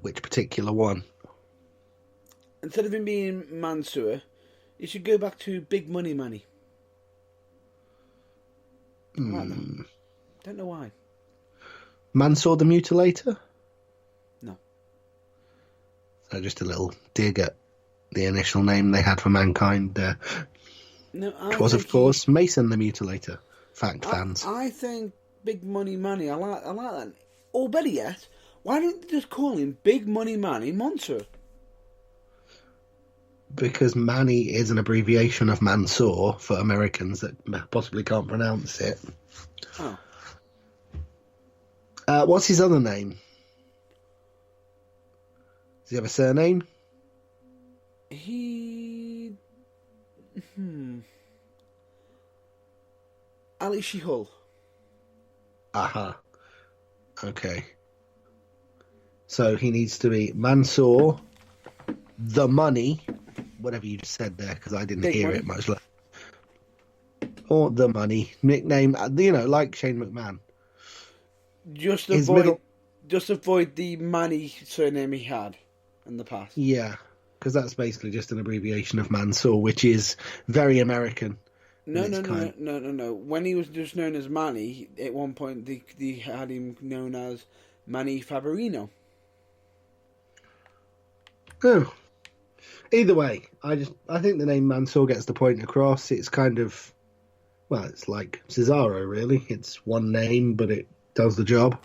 Which particular one? Instead of him being Mansoor, he should go back to Big Money Manny. I like that. Don't know why. Mansoor the Mutilator? No. So just a little dig at the initial name they had for Mankind there. No, It was, of course, Mason the Mutilator. Fact, fans. I think Big Money Manny, I like that. Or better yet, why don't they just call him Big Money Manny Mansoor? Because Manny is an abbreviation of Mansoor for Americans that possibly can't pronounce it. Oh. What's his other name? Does he have a surname? Ali Shihul. Aha. Okay. So he needs to be Mansoor, the Money, whatever you just said there, because I didn't Big hear Money. it much. Or the Money. Nickname, like Shane McMahon. Just His avoid middle- the Manny surname he had. in the past. Yeah, because that's basically just an abbreviation of Mansoor, which is very American. No, in no, its no, kind. no, no, no. When he was just known as Manny, at one point they had him known as Manny Favorino. Oh. Either way, I think the name Mansoor gets the point across. It's kind of, well, it's like Cesaro, really. It's one name, but it does the job.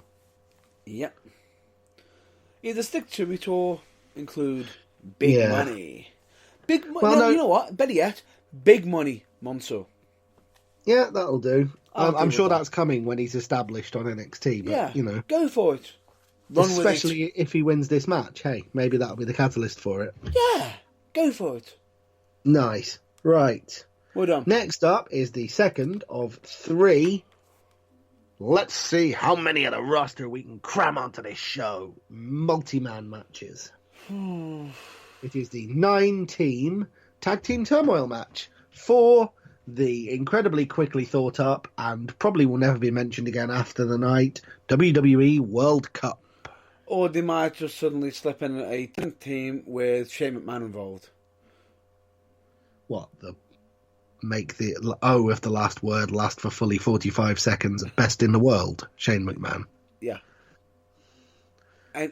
Yep. Either stick to it or include big money. Big money. Well, no. You know what? Better yet, big money, Monso. Yeah, that'll do. I'll I'm deal sure with that. that's coming when he's established on NXT, but, Yeah, you know. go for it. Run Especially with if he wins this match. Hey, maybe that'll be the catalyst for it. it. Yeah, go for it. Nice. Right. Well done. Next up is the second of 3. Let's see how many of the roster we can cram onto this show. Multi-man matches. It is the 9-team Tag Team Turmoil match for the incredibly quickly thought up and probably will never be mentioned again after the night WWE World Cup. Or they might just suddenly slip in a 10th team with Shane McMahon involved. What, make the O of the last word last for fully 45 seconds, best in the world, Shane McMahon? Yeah.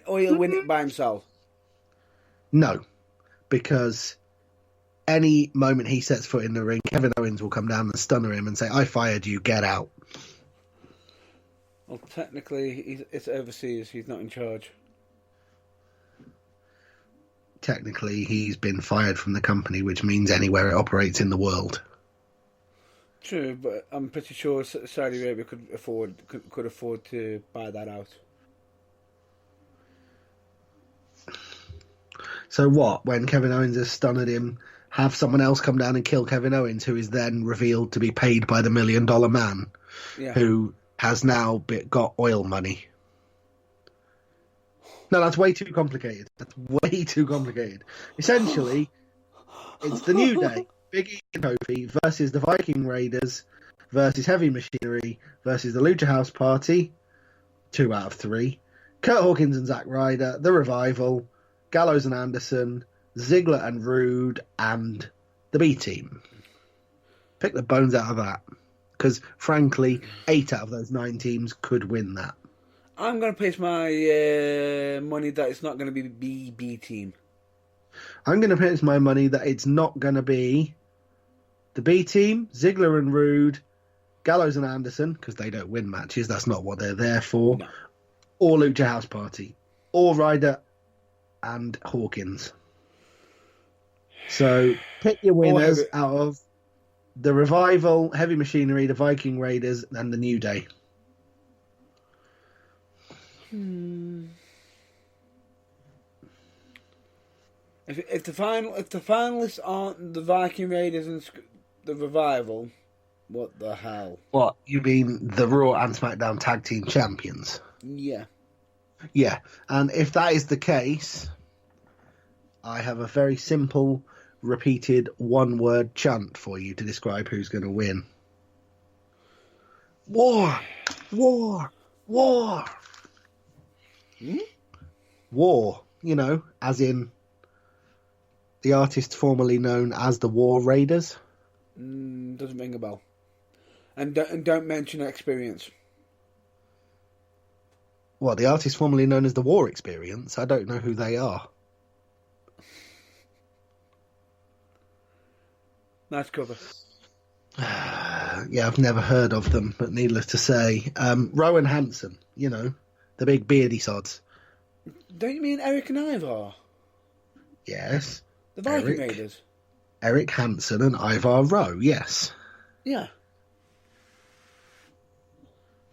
Or he'll win it by himself. No, because any moment he sets foot in the ring, Kevin Owens will come down and stunner him and say, I fired you, get out. Well, technically, it's overseas. He's not in charge. Technically, he's been fired from the company, which means anywhere it operates in the world. True, but I'm pretty sure Saudi Arabia could afford to buy that out. So what, when Kevin Owens has stunned him, have someone else come down and kill Kevin Owens, who is then revealed to be paid by the $1 Million Man, Yeah. who has now got oil money. No, that's way too complicated. That's way too complicated. Essentially, it's the New Day, Big E and Kofi versus the Viking Raiders versus Heavy Machinery versus the Lucha House Party, 2 out of 3, Kurt Hawkins and Zack Ryder, The Revival, Gallows and Anderson, Ziggler and Rude, and the B-Team. Pick the bones out of that. Because, frankly, 8 out of those 9 teams could win that. I'm going to place my money that it's not going to be B team. I'm going to place my money that it's not going to be the B-Team, Ziggler and Rude, Gallows and Anderson, because they don't win matches, that's not what they're there for, No. or Lucha House Party, or Ryder and Hawkins. So, pick your winners out of the Revival, Heavy Machinery, the Viking Raiders, and the New Day. If the finalists aren't the Viking Raiders and the Revival, what the hell? What, you mean the Raw and SmackDown Tag Team Champions? Yeah. Yeah, and if that is the case, I have a very simple, repeated one-word chant for you to describe who's going to win. War! War! War! War, you know, as in the artist formerly known as the War Raiders. Doesn't ring a bell. And don't mention experience. What, the artist formerly known as the War Experience? I don't know who they are. Nice cover. Yeah, I've never heard of them, but needless to say, Rowan Hansen, you know, the big beardy sods. Don't you mean Eric and Ivar? Yes. The Viking Eric. Raiders? Eric Hansen and Ivar Rowe, yes. Yeah.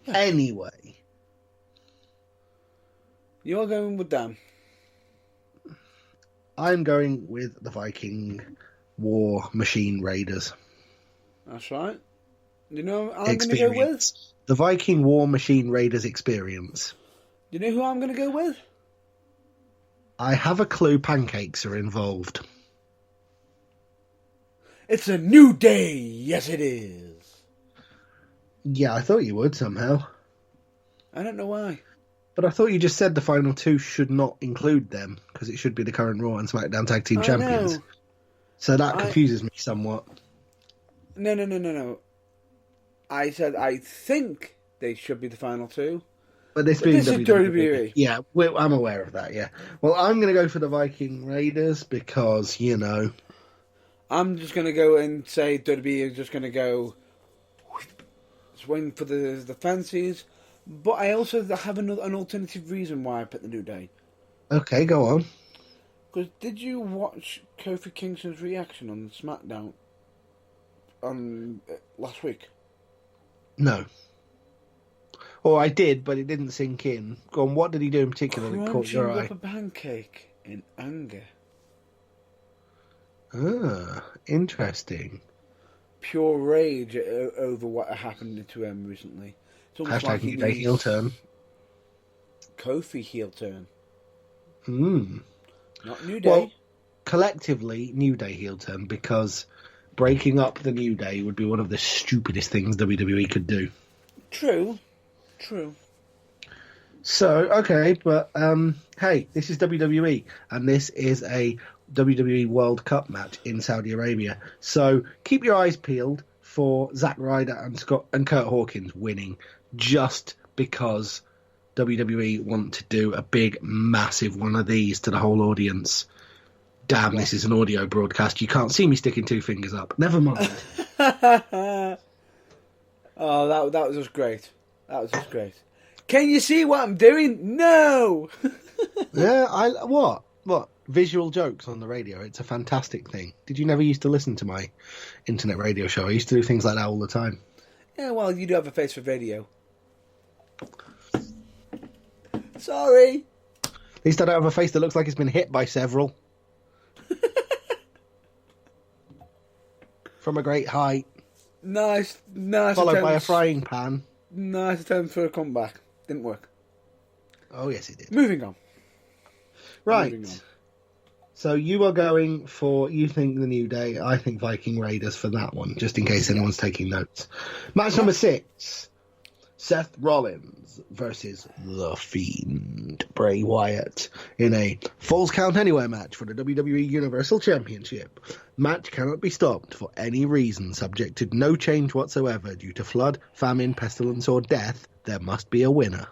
Anyway, You're going with them. I'm going with the Viking War Machine Raiders. That's right. You know who I'm going to go with? The Viking War Machine Raiders experience. You know who I'm going to go with? I have a clue pancakes are involved. It's a new day. Yes, it is. Yeah, I thought you would somehow. I don't know why. But I thought you just said the final two should not include them because it should be the current Raw and SmackDown Tag Team Champions. know. So that confuses me somewhat. No. I said I think they should be the final two. But this being this is WWE. Yeah, I'm aware of that, yeah. Well, I'm going to go for the Viking Raiders because, you know... I'm just going to go and say WWE is just going to go swing for the fancies. But I also have an alternative reason why I picked the New Day. Okay, go on. Because did you watch Kofi Kingston's reaction on SmackDown on last week? No. Or I did, but it didn't sink in. Go on, what did he do in particular that caught your Crunching eye? up a pancake in anger. Ah, interesting. Pure rage over what happened to him recently. It's almost Hashtag New Day heel turn. Kofi heel turn. Hmm. Not New Day. Well, collectively, New Day heel turn because breaking up the New Day would be one of the stupidest things WWE could do. True. So, okay, but hey, this is WWE, and this is a WWE World Cup match in Saudi Arabia. So keep your eyes peeled for Zack Ryder and Kurt Hawkins winning, just because WWE want to do a big, massive one of these to the whole audience. Damn, this is an audio broadcast. You can't see me sticking two fingers up. Never mind. Oh, that was just great. That was just great. Can you see what I'm doing? No! Yeah, what? Visual jokes on the radio. It's a fantastic thing. Did you never used to listen to my internet radio show? I used to do things like that all the time. Yeah, well, you do have a face for radio. Sorry. At least I don't have a face that looks like it's been hit by several. From a great height. Nice Followed by a attempt. frying pan. Nice attempt for a comeback. Didn't work. Oh, yes, it did. Moving on. Right. Moving on. So you are going for, you think the New Day, I think Viking Raiders for that one, just in case anyone's taking notes. Match number 6. Seth Rollins versus The Fiend, Bray Wyatt, in a Falls Count Anywhere match for the WWE Universal Championship. Match cannot be stopped for any reason, subject to no change whatsoever due to flood, famine, pestilence, or death. There must be a winner.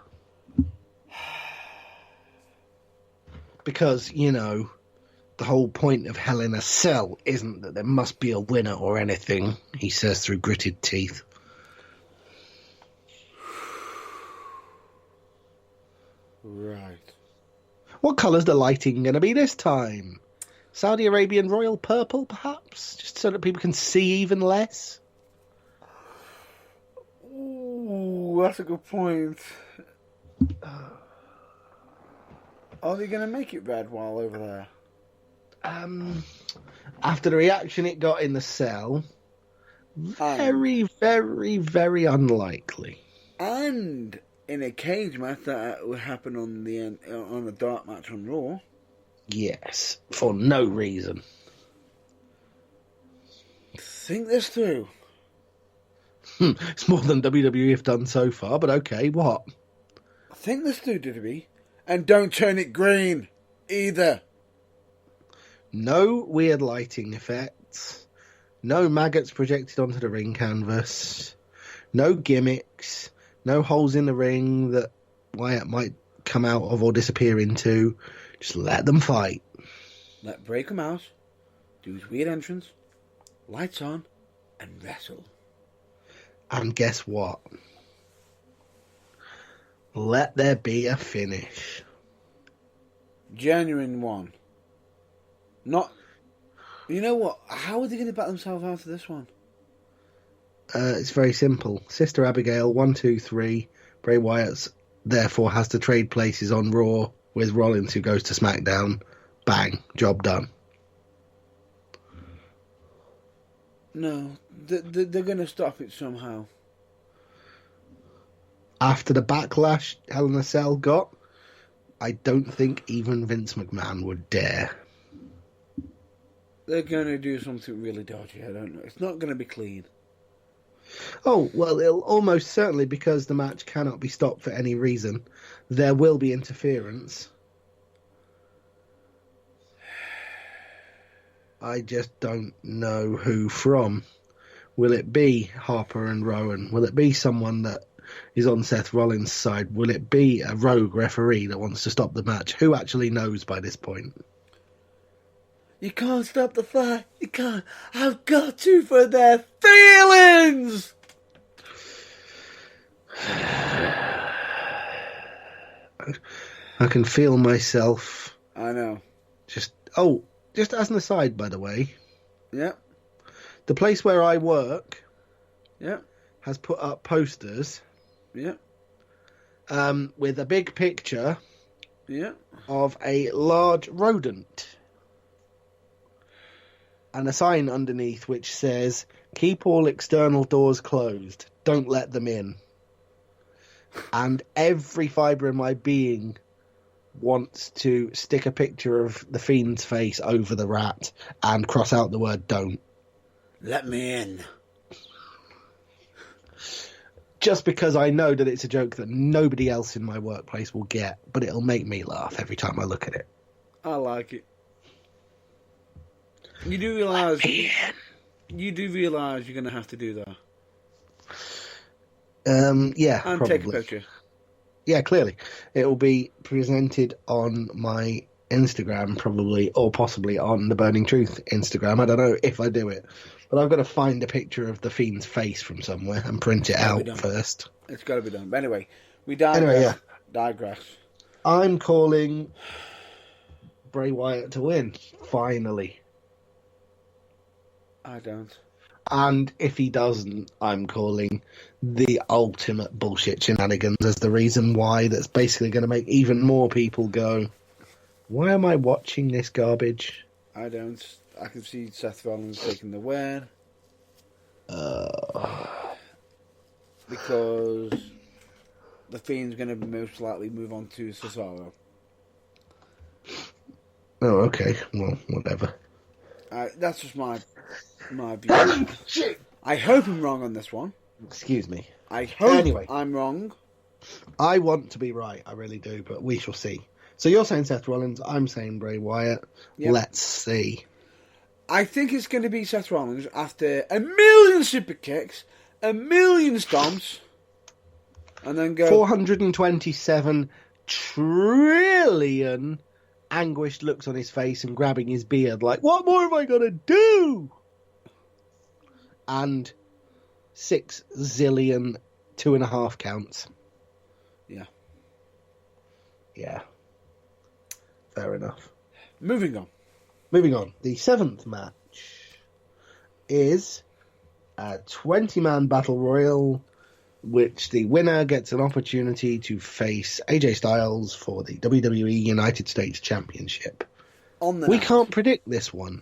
Because, you know, the whole point of Hell in a Cell isn't that there must be a winner or anything, he says through gritted teeth. Right. What colour's the lighting going to be this time? Saudi Arabian royal purple, perhaps? Just so that people can see even less? Ooh, that's a good point. Are they going to make it red while over there? After the reaction it got in the cell, very, very, very unlikely. And in a cage match that would happen on a dark match on Raw. Yes, for no reason. Think this through. It's more than WWE have done so far, but okay, what? Think this through, WWE. And don't turn it green, either. No weird lighting effects. No maggots projected onto the ring canvas. No gimmicks. No holes in the ring that Wyatt might come out of or disappear into. Just let them fight. Let Bray come out, do his weird entrance, lights on, and wrestle. And guess what? Let there be a finish. Genuine one. Not... You know what? How are they going to back themselves out of this one? It's very simple. Sister Abigail, 1, 2, 3. Bray Wyatt therefore has to trade places on Raw with Rollins, who goes to SmackDown. Bang. Job done. No. They're going to stop it somehow. After the backlash Hell in a Cell got, I don't think even Vince McMahon would dare. They're going to do something really dodgy. I don't know. It's not going to be clean. Oh, well, it'll almost certainly, because the match cannot be stopped for any reason, there will be interference. I just don't know who from. Will it be Harper and Rowan? Will it be someone that is on Seth Rollins' side? Will it be a rogue referee that wants to stop the match? Who actually knows by this point? You can't stop the fight. You can't. I've got to for their feelings. I can feel myself. I know. Just as an aside, by the way, Yeah. the place where I work Yeah. has put up posters Yeah. with a big picture Yeah. of a large rodent and a sign underneath which says, "Keep all external doors closed. Don't let them in." And every fibre in my being wants to stick a picture of the Fiend's face over the rat and cross out the word "don't." Let me in. Just because I know that it's a joke that nobody else in my workplace will get, but it'll make me laugh every time I look at it. I like it. You do realise you're going to have to do that. Yeah, And probably. take a picture. Yeah, clearly. It will be presented on my Instagram, probably, or possibly on the Burning Truth Instagram. I don't know if I do it. But I've got to find a picture of the Fiend's face from somewhere and print it out first. It's got to be done. But anyway, we digress. Digress. I'm calling Bray Wyatt to win, finally. I don't. And if he doesn't, I'm calling the ultimate bullshit shenanigans as the reason why, that's basically going to make even more people go, why am I watching this garbage? I don't. I can see Seth Rollins taking the win. Because the Fiend's going to most likely move on to Cesaro. Oh, okay. Well, whatever. That's just my view. I hope I'm wrong on this one. Excuse me. I hope Anyway. I'm wrong. I want to be right, I really do, but we shall see. So you're saying Seth Rollins, I'm saying Bray Wyatt. Yep. Let's see. I think it's going to be Seth Rollins after 1,000,000 super kicks, 1,000,000 stomps, and then go 427 trillion anguished looks on his face and grabbing his beard like, what more have I got to do? And 6 zillion 2.5 counts. Yeah. Yeah. Fair enough. Moving on. Moving on. The 7th match is a 20-man battle royal, which the winner gets an opportunity to face AJ Styles for the WWE United States Championship. We can't predict this one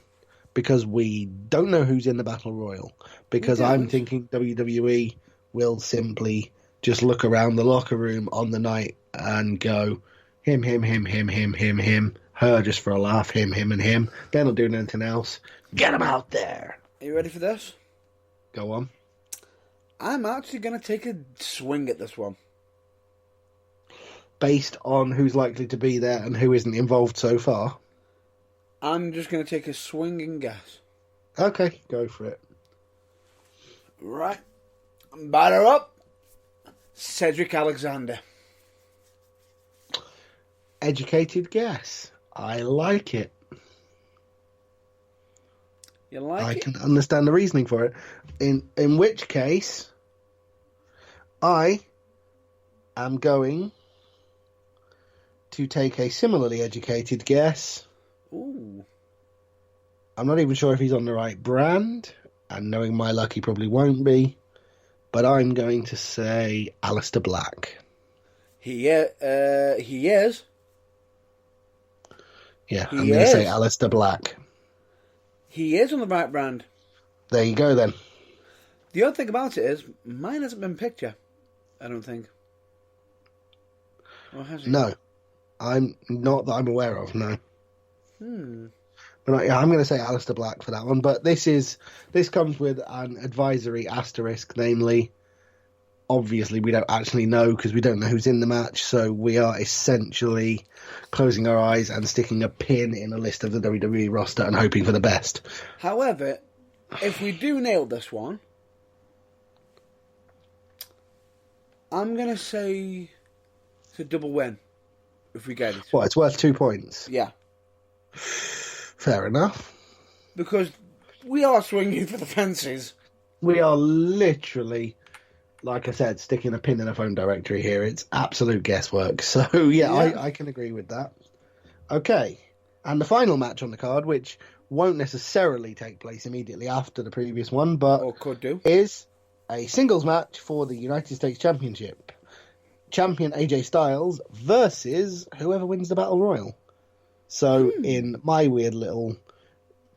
because we don't know who's in the battle royal. Because I'm thinking WWE will simply just look around the locker room on the night and go, him, her just for a laugh, him, and him. They're not doing anything else. Get them out there. Are you ready for this? Go on. I'm actually going to take a swing at this one. Based on who's likely to be there and who isn't involved so far? I'm just going to take a swinging guess. Okay, go for it. Right. Batter up. Cedric Alexander. Educated guess. I like it. You like it? I can understand the reasoning for it. In which case, I am going to take a similarly educated guess. Ooh. I'm not even sure if he's on the right brand, and knowing my luck, he probably won't be. But I'm going to say Aleister Black. He is. Yeah, I'm going to say Aleister Black. He is on the right brand. There you go, then. The other thing about it is, mine hasn't been picked yet. I don't think. Or has it? No. I'm not that I'm aware of, no. But yeah, I'm going to say Alistair Black for that one. But this comes with an advisory asterisk, namely, obviously we don't actually know because we don't know who's in the match, so we are essentially closing our eyes and sticking a pin in a list of the WWE roster and hoping for the best. However, if we do nail this one, I'm going to say it's a double win if we get it. Well, it's worth 2 points. Yeah. Fair enough. Because we are swinging for the fences. We are literally, like I said, sticking a pin in a phone directory here. It's absolute guesswork. So, yeah. I can agree with that. Okay. And the final match on the card, which won't necessarily take place immediately after the previous one, but or could do, is a singles match for the United States Championship. Champion AJ Styles versus whoever wins the Battle Royal. So, in my weird little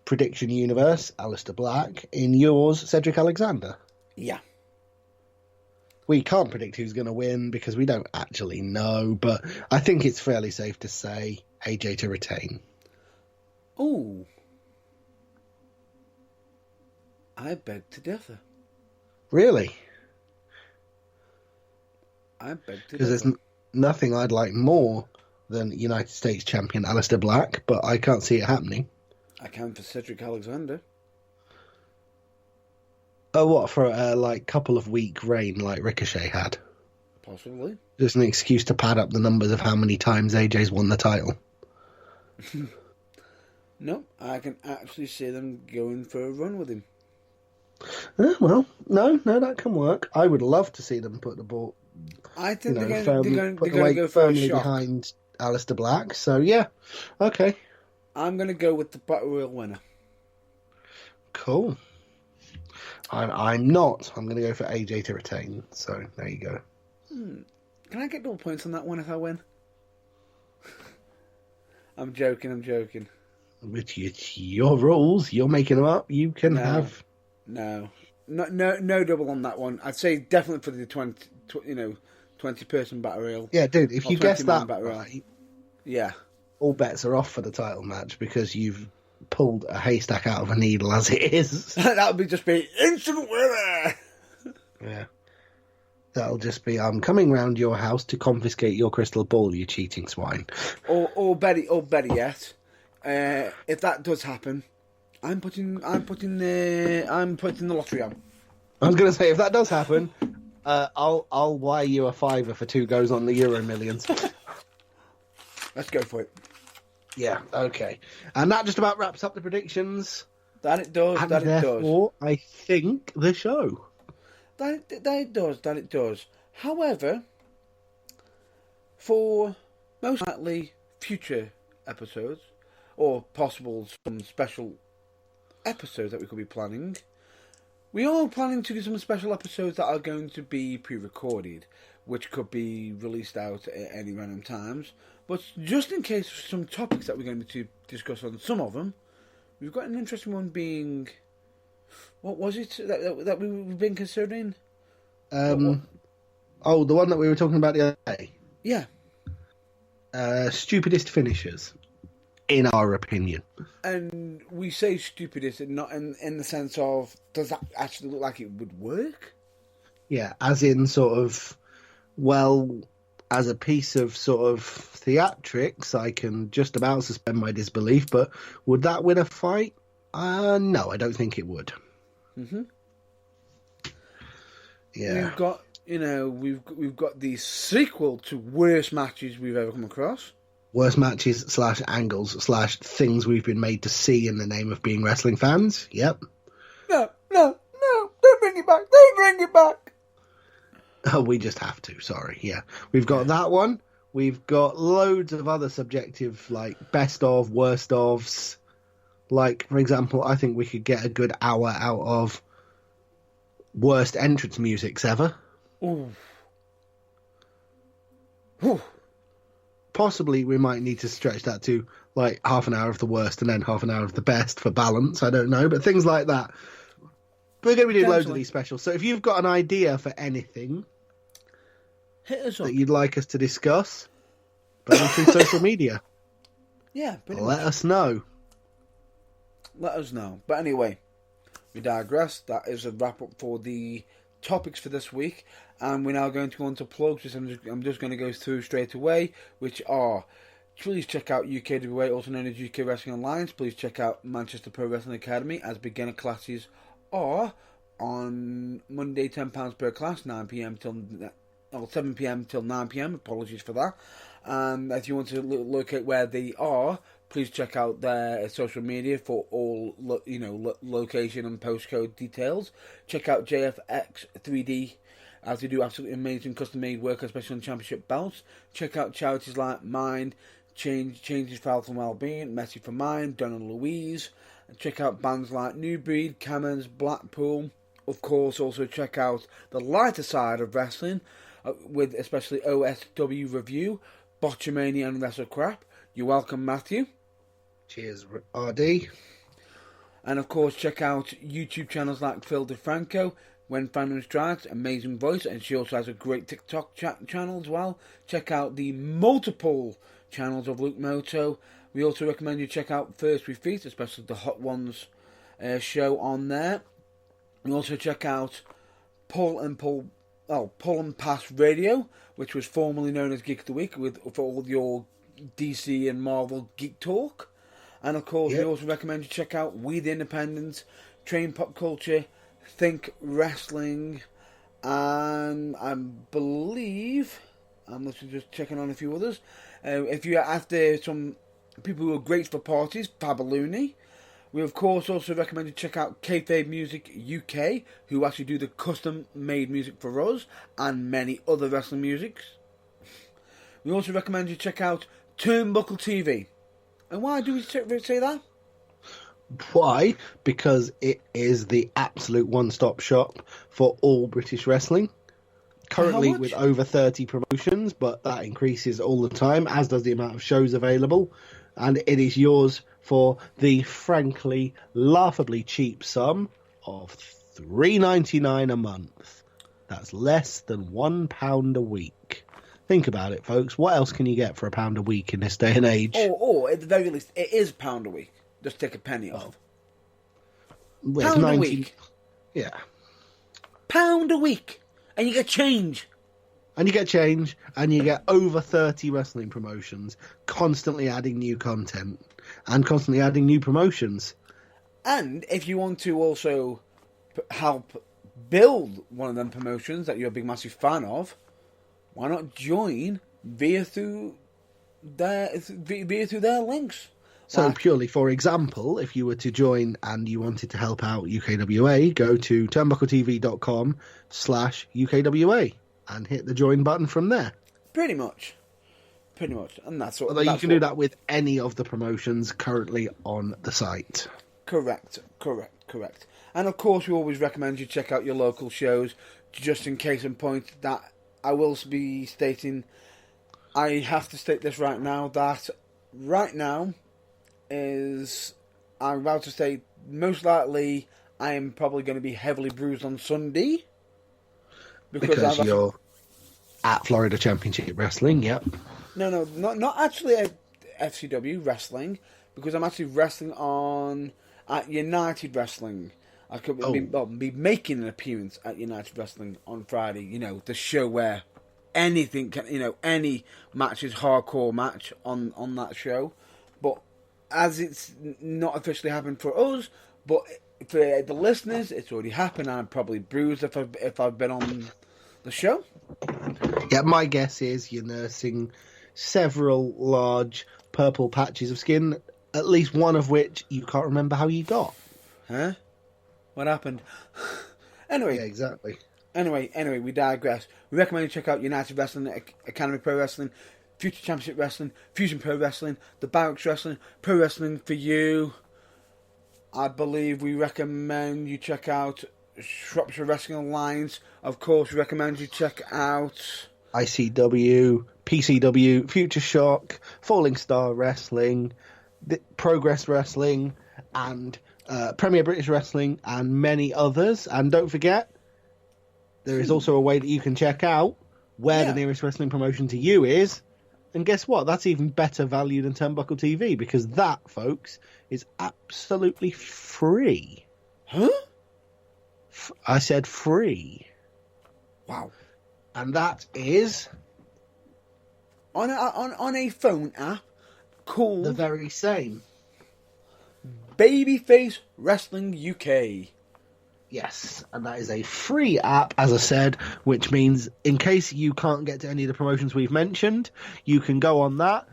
prediction universe, Alistair Black. In yours, Cedric Alexander. Yeah. We can't predict who's going to win because we don't actually know, but I think it's fairly safe to say AJ to retain. Ooh. I beg to differ. Really? I beg to differ. Because there's nothing I'd like more than United States champion Alistair Black, but I can't see it happening. I can for Cedric Alexander. Oh, what, for a couple of week reign like Ricochet had? Possibly. Just an excuse to pad up the numbers of how many times AJ's won the title. No, I can actually see them going for a run with him. Well, no, that can work. I would love to see them put the ball, I think they're put going the to weight go for a firmly shock. behind Alistair Black. So yeah, okay, I'm going to go with the Battle Royal winner. cool. I'm not. I'm going to go for AJ to retain. So there you go. Can I get double points on that one if I win? I'm joking. Which it's your rules. You're making them up. You can have. No double on that one. I'd say definitely for the 20-person battle royal. Yeah, dude. If Or you guess 20-man that battle royal. right, Yeah. all bets are off for the title match because you've pulled a haystack out of a needle as it is. That would be just be instant winner. Yeah. That'll just be, I'm coming round your house to confiscate your crystal ball, you cheating swine. Or better yet, if that does happen, I'm putting the lottery on. I was going to say, if that does happen, I'll wire you a fiver for 2 goes on the Euro Millions. Let's go for it. Yeah, okay. And that just about wraps up the predictions. That it does. And That it does. therefore, I think the show. That it does. However, for most likely future episodes, or possible some special episodes that we could be planning, we are planning to do some special episodes that are going to be pre-recorded, which could be released out at any random times. But just in case for some topics that we're going to discuss on some of them, we've got an interesting one being... What was it that we've been considering? Oh, the one that we were talking about the other day. Yeah. Stupidest finishers, in our opinion. And we say stupidest, and not in the sense of, does that actually look like it would work? Yeah, as in sort of, well, as a piece of sort of theatrics, I can just about suspend my disbelief, but would that win a fight? No, I don't think it would. Mm-hmm. Yeah. We've got the sequel to worst matches we've ever come across. Worst matches / angles / things we've been made to see in the name of being wrestling fans. Yep. No, don't bring it back. Oh, we just have to, sorry. Yeah. We've got that one. We've got loads of other subjective, like, best of, worst ofs. Like, for example, I think we could get a good hour out of worst entrance musics ever. Ooh. Possibly we might need to stretch that to, like, half an hour of the worst and then half an hour of the best for balance. I don't know, but things like that. We're going to be doing loads of these specials. So if you've got an idea for anything hit us up that you'd like us to discuss, but through social media, Yeah, pretty let much. us know. let us know. But anyway, we digress. That is a wrap up for the topics for this week, and we're now going to go on to plugs, which I'm just going to go through straight away, which are: please check out UKWA, also known as UK Wrestling Alliance. Please check out Manchester Pro Wrestling Academy, as beginner classes are on Monday, £10 per class, 9pm till 7pm till 9pm. Apologies for that. And if you want to locate where they are, please check out their social media for all location and postcode details. Check out JFX 3D, as they do absolutely amazing custom-made work, especially on championship belts. Check out charities like Mind, Changes for Health and Wellbeing, Messi for Mind, Donna Louise. Check out bands like New Breed, Cameron's, Blackpool. Of course, also check out the lighter side of wrestling, with especially OSW Review, Botchamania and Wrestle Crap. You're welcome, Matthew. Cheers, RD. And of course, check out YouTube channels like Phil DeFranco, When Fandom Strikes, amazing voice, and she also has a great TikTok channel as well. Check out the multiple channels of Luke Moto. We also recommend you check out First with Feet, especially the Hot Ones show on there. And also check out Pull and Pass Radio, which was formerly known as Geek of the Week, for all your DC and Marvel geek talk. And of course, we also recommend you check out We the Independents, Train Pop Culture, Think Wrestling, and I believe I'm just checking on a few others. If you're after some people who are great for parties, Fabaloony. We of course also recommend you check out Kayfabe Music UK, who actually do the custom-made music for us and many other wrestling musics. We also recommend you check out Turnbuckle TV. And why do we say that? Why? Because it is the absolute one-stop shop for all British wrestling. Currently with over 30 promotions, but that increases all the time, as does the amount of shows available. And it is yours for the frankly, laughably cheap sum of $3.99 a month. That's less than £1 a week. Think about it, folks. What else can you get for £1 a week in this day and age? Or at the very least, it is £1 a week. Just take a penny off. Well, £1 a week. Yeah. £1 a week. And you get change. And you get change, and you get over 30 wrestling promotions, constantly adding new content, and constantly adding new promotions. And if you want to also help build one of them promotions that you're a big, massive fan of, why not join via through their links? So purely, for example, if you were to join and you wanted to help out UKWA, go to turnbuckletv.com/UKWA and hit the join button from there. Pretty much. And that's what. Although you can do that with any of the promotions currently on the site. Correct. And of course, we always recommend you check out your local shows, just in case in point that I will be stating. I have to state this right now, that right now is, I'm about to say, most likely I am probably going to be heavily bruised on Sunday. Because you're at Florida Championship Wrestling, yep. No, not actually at FCW Wrestling, because I'm actually wrestling at United Wrestling. I could be making an appearance at United Wrestling on Friday. You know, the show where anything can, any match is hardcore match on that show. But as it's not officially happened for us, but for the listeners, it's already happened. I'm probably bruised if I've been on the show. Yeah, my guess is you're nursing several large purple patches of skin, at least one of which you can't remember how you got. Huh? What happened? Anyway. Yeah, exactly. Anyway, we digress. We recommend you check out United Wrestling, Academy Pro Wrestling, Future Championship Wrestling, Fusion Pro Wrestling, The Barracks Wrestling, Pro Wrestling for You. I believe we recommend you check out Shropshire Wrestling Alliance. Of course, we recommend you check out ICW, PCW, Future Shock, Falling Star Wrestling, Progress Wrestling, and Premier British Wrestling, and many others. And don't forget, there is also a way that you can check out where the nearest wrestling promotion to you is, And guess what? That's even better value than Turnbuckle TV, because that, folks, is absolutely free. Huh? I said free. Wow. And that is On a phone app called the very same. Babyface Wrestling UK. Yes, and that is a free app, as I said, which means in case you can't get to any of the promotions we've mentioned, you can go on that,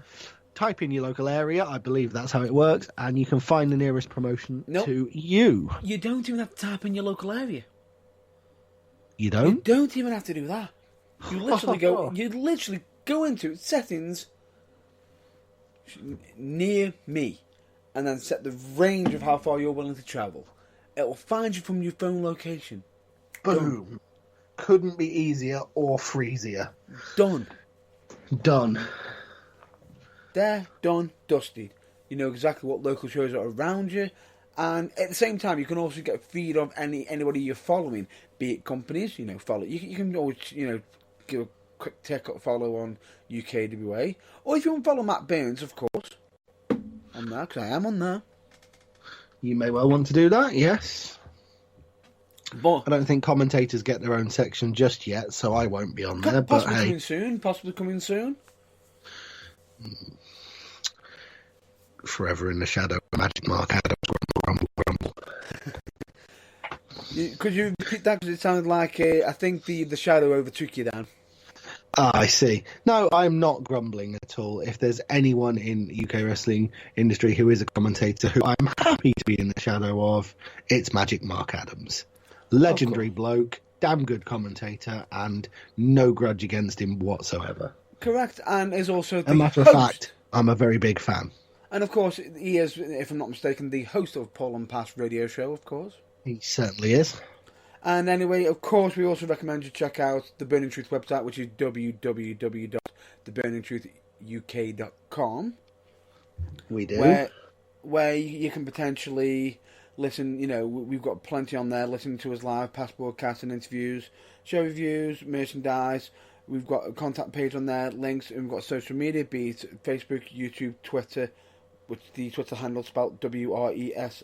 type in your local area, I believe that's how it works, and you can find the nearest promotion to you. You don't even have to type in your local area. You You don't? don't even have to do that. You literally go into settings near me, and then set the range of how far you're willing to travel. It will find you from your phone location. Boom. Couldn't be easier or freezier. Done. Done. There, done, dusted. You know exactly what local shows are around you, and at the same time, you can also get a feed of anybody you're following, be it companies. Follow. You can always give a quick follow on UKWA, or if you want to follow Matt Burns, of course, on there, because I am on there. You may well want to do that, yes. But I don't think commentators get their own section just yet, so I won't be on there. But hey, possibly coming soon. Forever in the shadow of Magic Mark Adams. Grumble, grumble, grumble. Could you repeat that? Because it sounded like I think the shadow overtook you, Dan. Ah, I see. No, I'm not grumbling at all. If there's anyone in the UK wrestling industry who is a commentator who I'm happy to be in the shadow of, it's Magic Mark Adams. Legendary bloke, damn good commentator, and no grudge against him whatsoever. Correct, and is also the A matter of fact, I'm a very big fan. And of course, he is, if I'm not mistaken, the host of Paul and Pass radio show, of course. He certainly is. And anyway, of course, we also recommend you check out the Burning Truth website, which is www.theburningtruthuk.com. We do. Where you can potentially listen, we've got plenty on there, listening to us live, past broadcasts and interviews, show reviews, merchandise. We've got a contact page on there, links, and we've got social media, be it Facebook, YouTube, Twitter, which the Twitter handle spelled WRESLING/THWALL,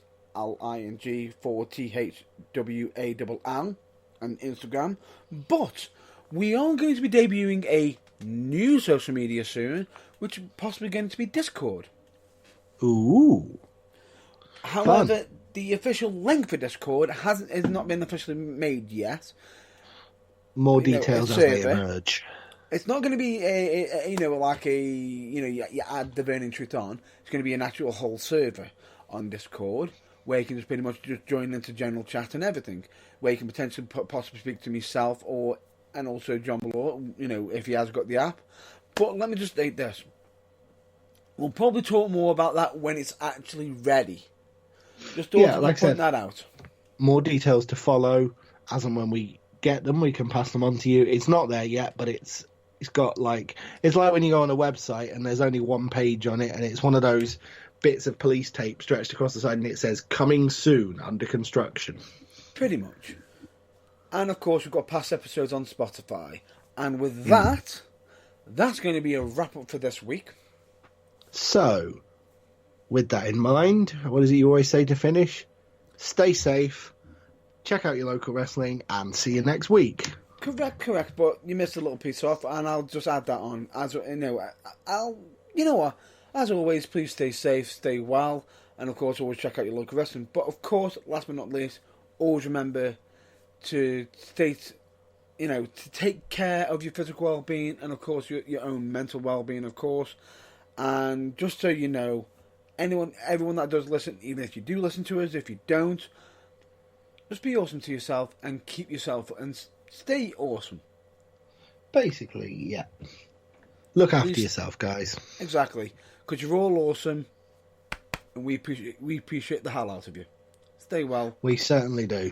and Instagram. But we are going to be debuting a new social media soon, which is possibly going to be Discord. Ooh. However, Fun. the official link for Discord has not been officially made yet. More details as they emerge. It's not going to be you add the Burning Truth on. It's going to be an actual whole server on Discord where you can just pretty much just join into general chat and everything. Where you can potentially possibly speak to myself and also John Below, if he has got the app. But let me just state this: we'll probably talk more about that when it's actually ready. Just putting that out. More details to follow as and when we get them. We can pass them on to you. It's not there yet, but it's got it's like when you go on a website and there's only one page on it, and it's one of those bits of police tape stretched across the side, and it says "coming soon, under construction." Pretty much. And of course, we've got past episodes on Spotify. And with that, that's going to be a wrap up for this week. So, with that in mind, what is it you always say to finish? Stay safe, check out your local wrestling, and see you next week. Correct, but you missed a little piece off, and I'll just add that on. As as always, please stay safe, stay well, and of course, always check out your local wrestling. But of course, last but not least, always remember to take care of your physical well-being, and of course, your own mental well-being, of course. And just so you know, everyone that does listen, even if you do listen to us, if you don't, just be awesome to yourself and keep yourself and stay awesome. Basically, yeah. Look after yourself, guys. Exactly, because you're all awesome, and we appreciate the hell out of you. Stay well. We certainly do.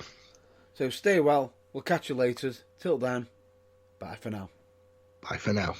So stay well. We'll catch you later. Till then, bye for now. Bye for now.